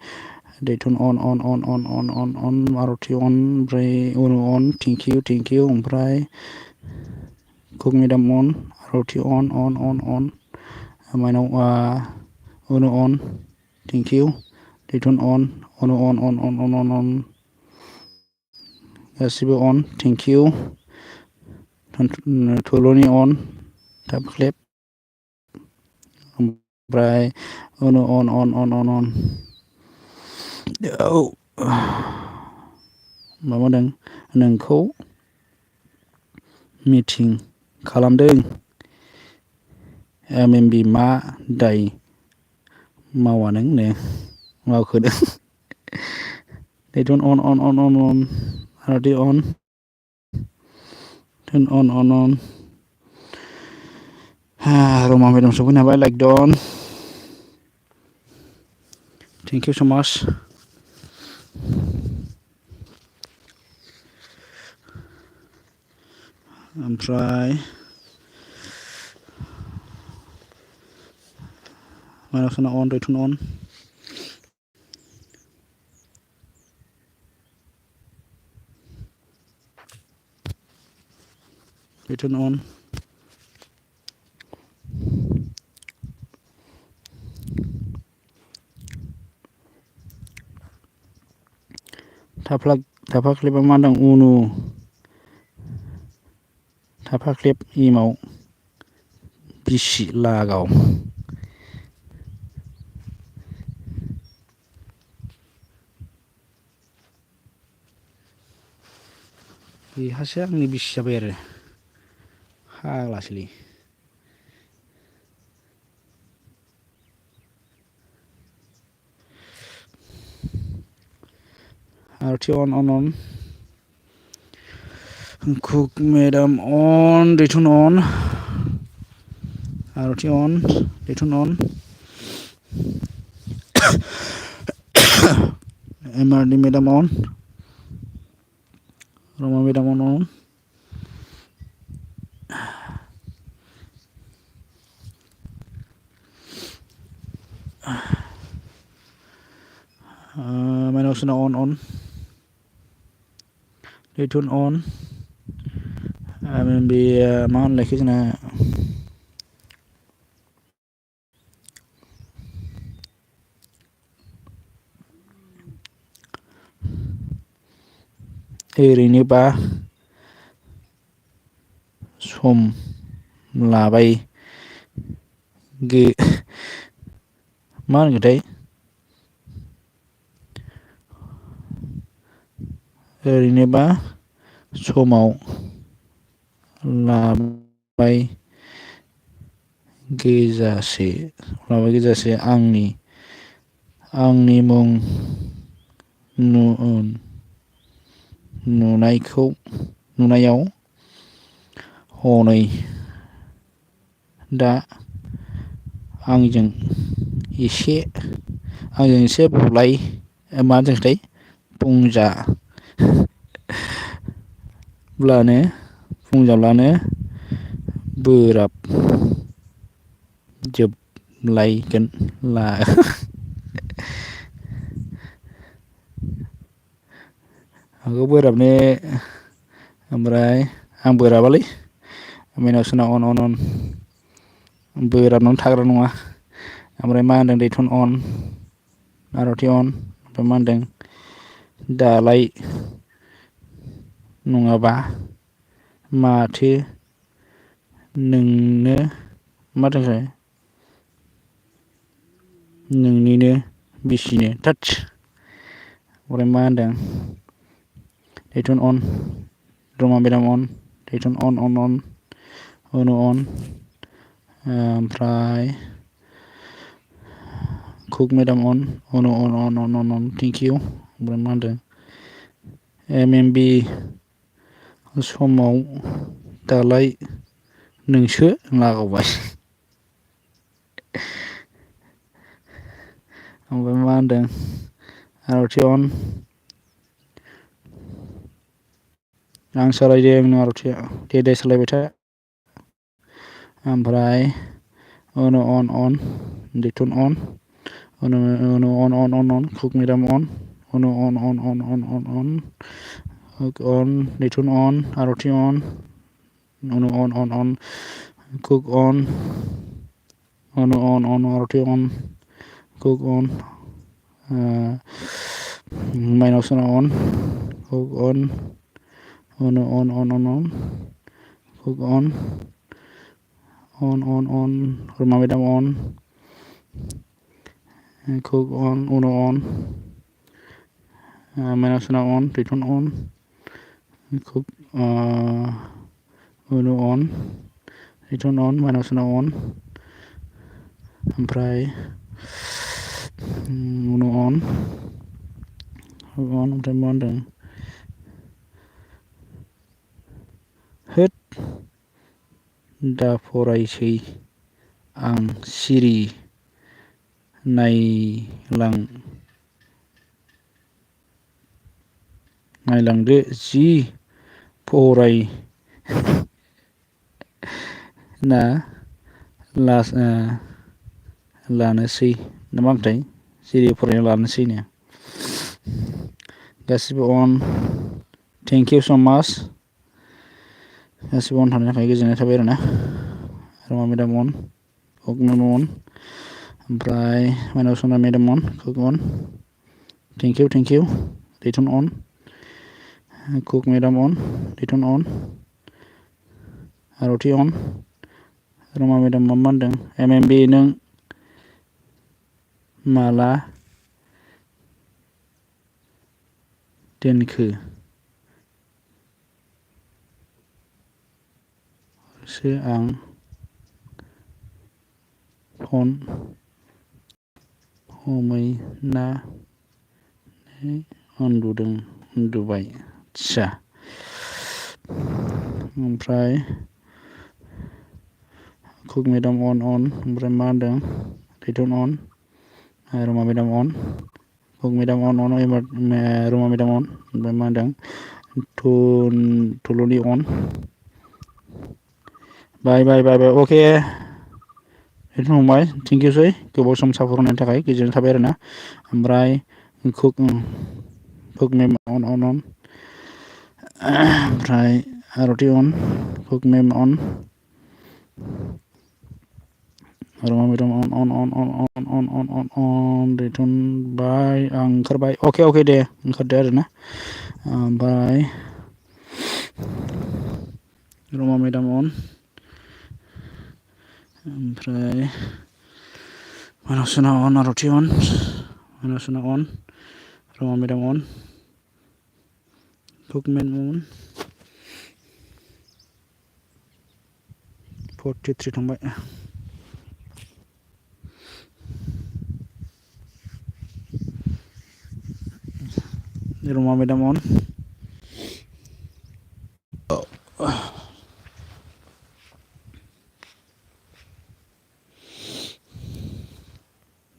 दैथुन on मारुति on ओमफ्राय uno on thank you ओमफ्राय cook madam on Maruti on माइनाव uno on thank you Daithun on uno on गासिबो on thank you थुलुनि on थाब clap ओमफ्राय uno on माबादों नोंखौ meeting खालामदों MMB मा दाय मावा नोंनो मावखोदों दैथुन on Maruti on turn on Roma madam सफैनो हाबाय like done thank you so much ओमफ्राय माइनावसोना on दैथुन on दैथुन on थाफा क्लिपा मा दं उनु थाफा क्लिप इमाव बिसि लागाव बेहासो आंनि बिसि जाबाय आरो फाग्लासोलै Maruti on cook madam on दैथुन on मारुति on दैथुन on MRD madam on Roma madam on माइनावसोना on दैथुन on MMB मा होनलायखो जोंना ओरैनोबा सम लाबाय मा होनगोनथाय ओरैनोबा समाव लाबाय गोजासे आंनि मुं नुनायाव हनै दा आंजों एसे बुलाय मा होनदोंथाय बुंजाब्लानो बोराब जोबलायगोन आंखौ बोराबनो ओमफ्राय आं बोराबालै माइनावसोना on बोराबनानै थाग्रा नङा ओमफ्राय मा होनदों दैथुन on मारुति on ओमफ्राय मा होनदों दालाय नङाबा माथो नोंनो मा दोनखो नोंनिनो बिसिनो थोदस ओमफ्राय मा होनदों दैथुन on Roma madam on दैथुन on uno on ओमफ्राय cook madam on uno on thank you ओमफ्राय मा होनदों MMB समाव दालाय नोंसो लागावबाय ओमफ्राय मा होनदों मारुति on आं सालायदों मारुतिया दे सालायबाय था ओमफ्राय uno on दैथुन on on cook medium on on cook on little on roti on cook on roti on cook on minus on cook on cook on rumah medium on cook on minus on return on cook on return on minus on ओमफ्राय on ओमफ्राय मा होनदों होद दा फरायसै आं सिरि नायलांदो जि फराय ना लानोसै ना मा होनथाय सिरि फरायना लानोसैनो गासिबो अन थेंक इउ सो माच गासिबो अन थानायनि थाखाय गोजोननाय थाबाय आरोना रुमा मेदाम अन कुक मेम अन ओमफ्राय माइनाव सना मेदाम अन कुक on thank you return on कुक madam on return on Aarti on Ruma madam मा होनदों MMB नों माला दोनखो सो आं फन हमैना उन्दुबाय आदसा ओमफ्राय कुक मेदाम अन ओमफ्राय मा होनदों return on Ruma madam on कुक मेदाम अन रुमा मेदाम अन ओमफ्राय मा होनदों थुलुनि अन बाय अके रिटर्न हमबाय थेंक इउ सै गोबाव सम सापर्ट होनायनि थाखाय गोजोननाय थाबाय आरोना ओमफ्राय कुक मेम अन ओमफ्राय आरती अन cook ma'am on Ruma madam on return बाय आं ओंखारबाय अके दे ओंखारदो आरोना ओमफ्राय रुमा मेदाम अन ओमफ्राय माइनाव सना अन आरती अन माइनाव सना अन रुमा मेदाम अन कुक मेम अन 43 थांबाय रुमा मेदाम अन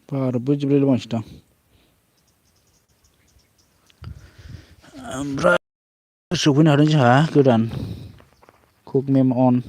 बारबो जोबलायलाय बांसिन ओमफ्राय सफैनो हादों जोंहा गोदान कुक मेम अन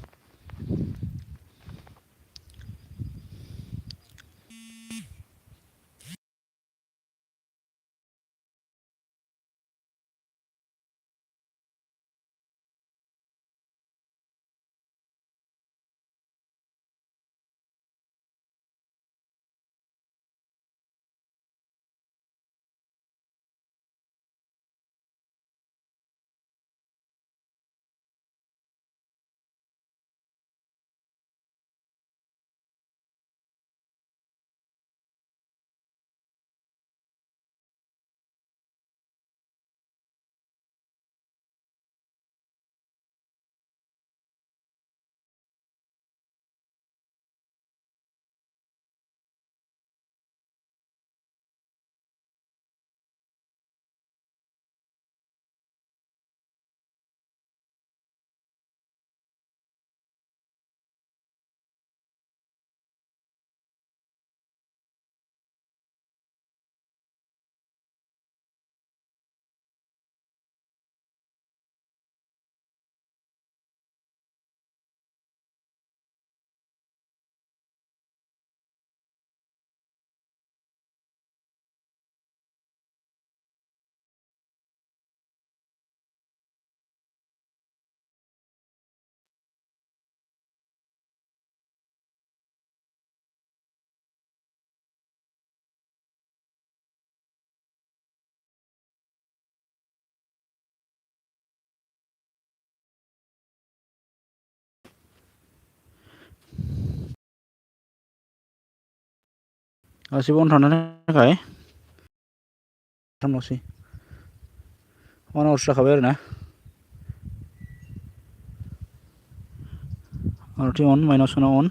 गासिबो अन थानो थाखाय 3 1 आवार्स जाखाबाय आरो ना आरथि अन माइनास उनाव अन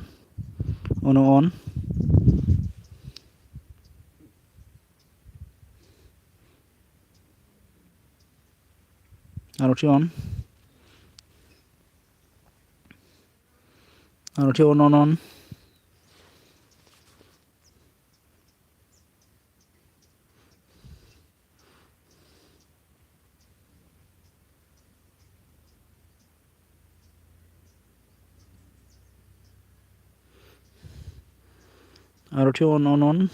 उनाव अन आरथि अन आरथि अन अन अन आरथि अन अन अन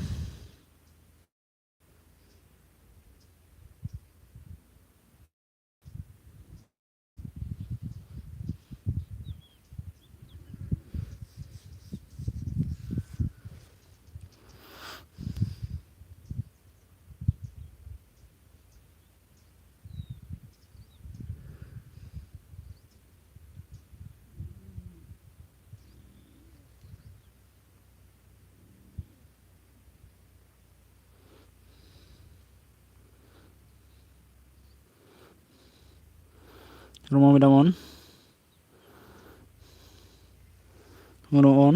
Rumah medam on uno on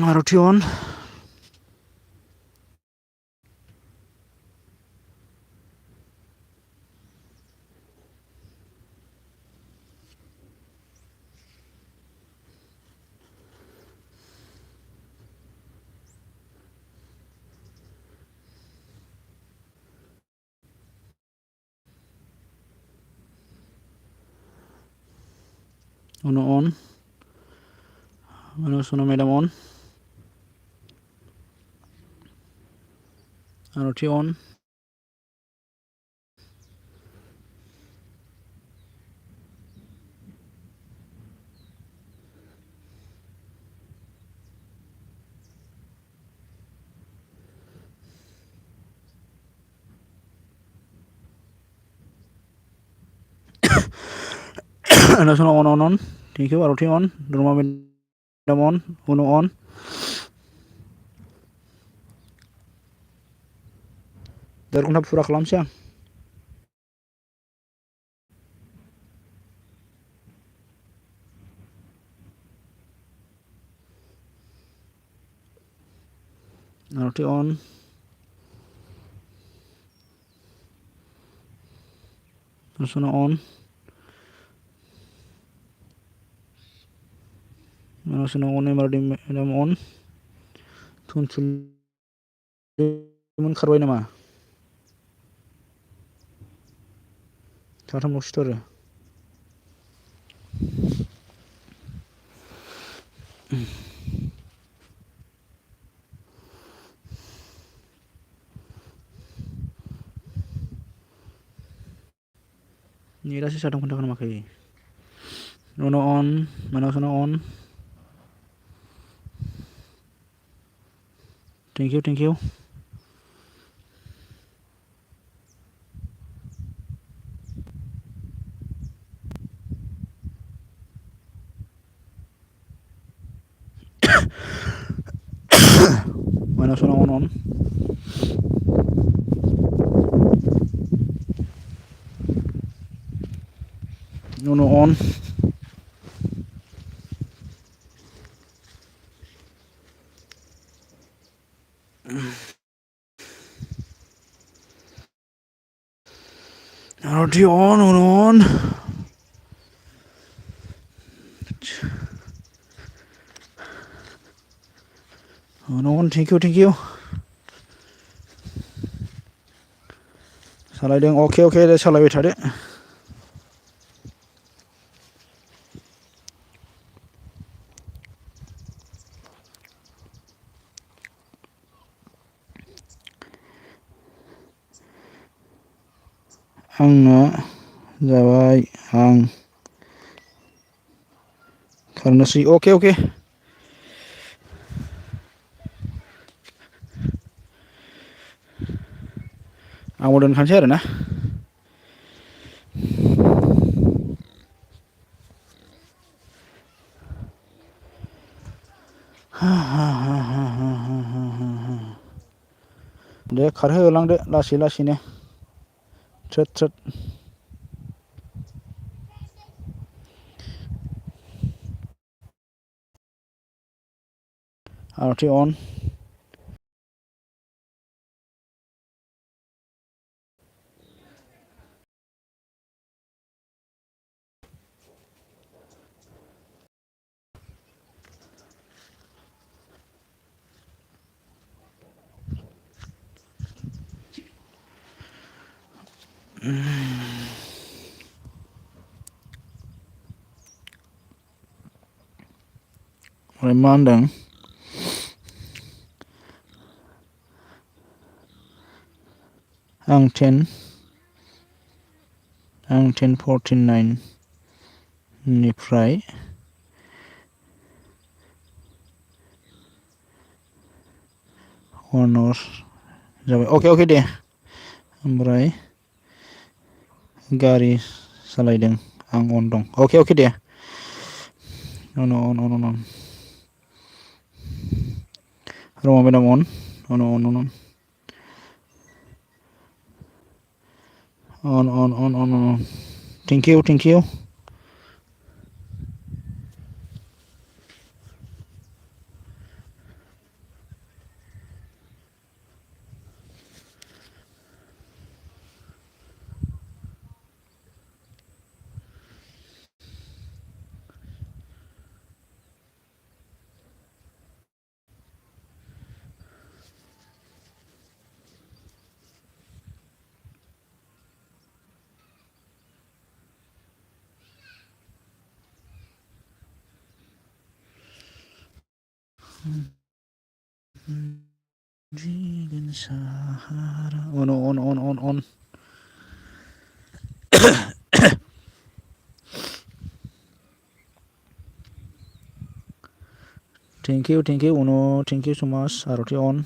Maruti on uno on minus uno medam on Maruti on minus uno on thank you Maruti on rumah medam on uno on Darkun hab fura kalam siang Maruti on minus uno on minus uno on Maruti medam on Tun Suliman kharbai nama Tatam lostor Nira sih sadang kontak nama kai uno on minus uno on thank you minus uno on uno on Maruti on uno on uno on thank you सालायदों अके दे सालायबाय थादो आंना जाबाय आं खारनोसै अके आंबो दोनखानोसै आरो ना दे खारहोलांदो लासै लासैनो थ्रोद थ्रोद आरथि अन ओमफ्राय मा होनदों आं 10:49 निफ्राय honor जाबाय अके दे ओमफ्राय गारि सालायदों आं अन दं अके दे अन रमा मेडाम अन थेंक इउ अन thank you thank you so much Aarti अन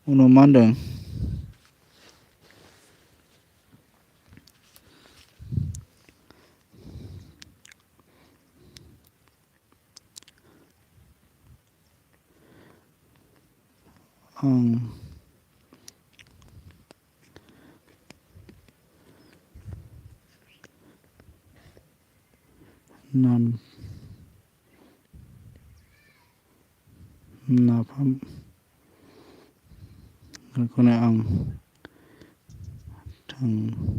उनाव मा होनदों आं नाफाम बेखौनो आं थांनो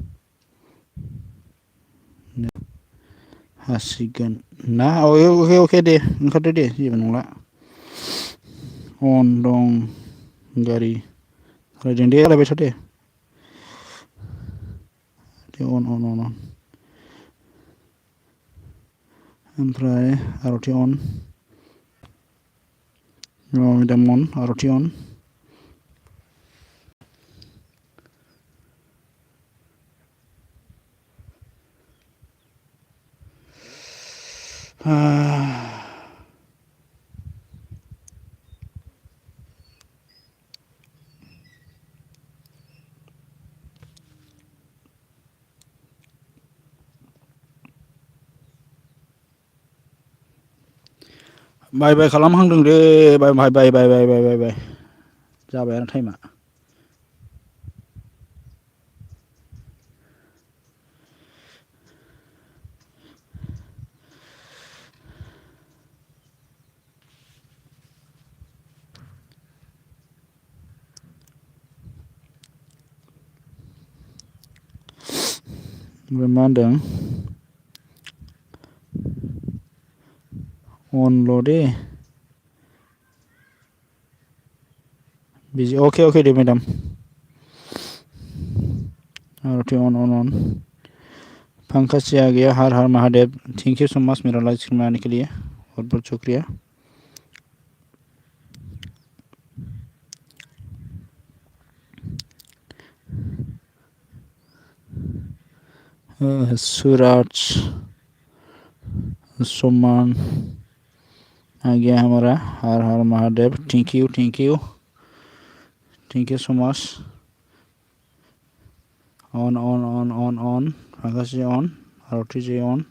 हासिगोन ना अके दे ओंखारदो दे जेबो नंला अन दं गारि सालायदों दे रायलायबाय था दे अन ओमफ्राय आरथि अन मेडाम अन आरथि अन बाय बाय खालामहांदों दे बाय बाय बाय बाय बाय बाय बाय बाय जाबायानो टाइमा ओमफ्राय मा होनदों अनल' दे बिजि अके दे मेडाम आरती on पंकज जी आ गया Har Har Mahadev thank you so much मेरा लाइव स्ट्रीम में आने के लिए बहुत बहुत शुक्रिया सूरज सुमन आ गया हमारा Har Har Mahadev thank you so much on Pankaj ji on Aarti ji on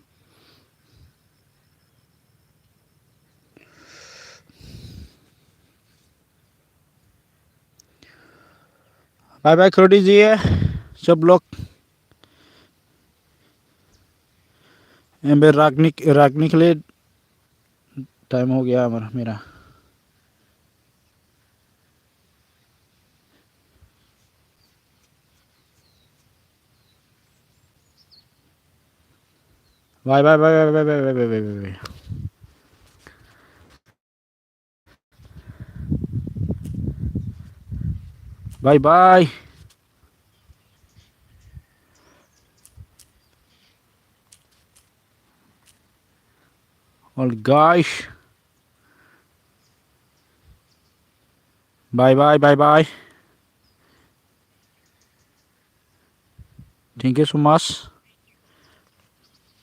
bye bye कर दीजिए सब लोग रागनी के लिए टाइम हो गया मेरा बाय बाय बाय बाय बाय बाय बाय बाय बाय बाय all guys bye thank you so much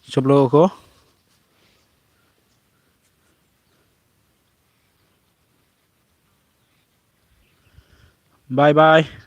सब लोगों को बाय बाय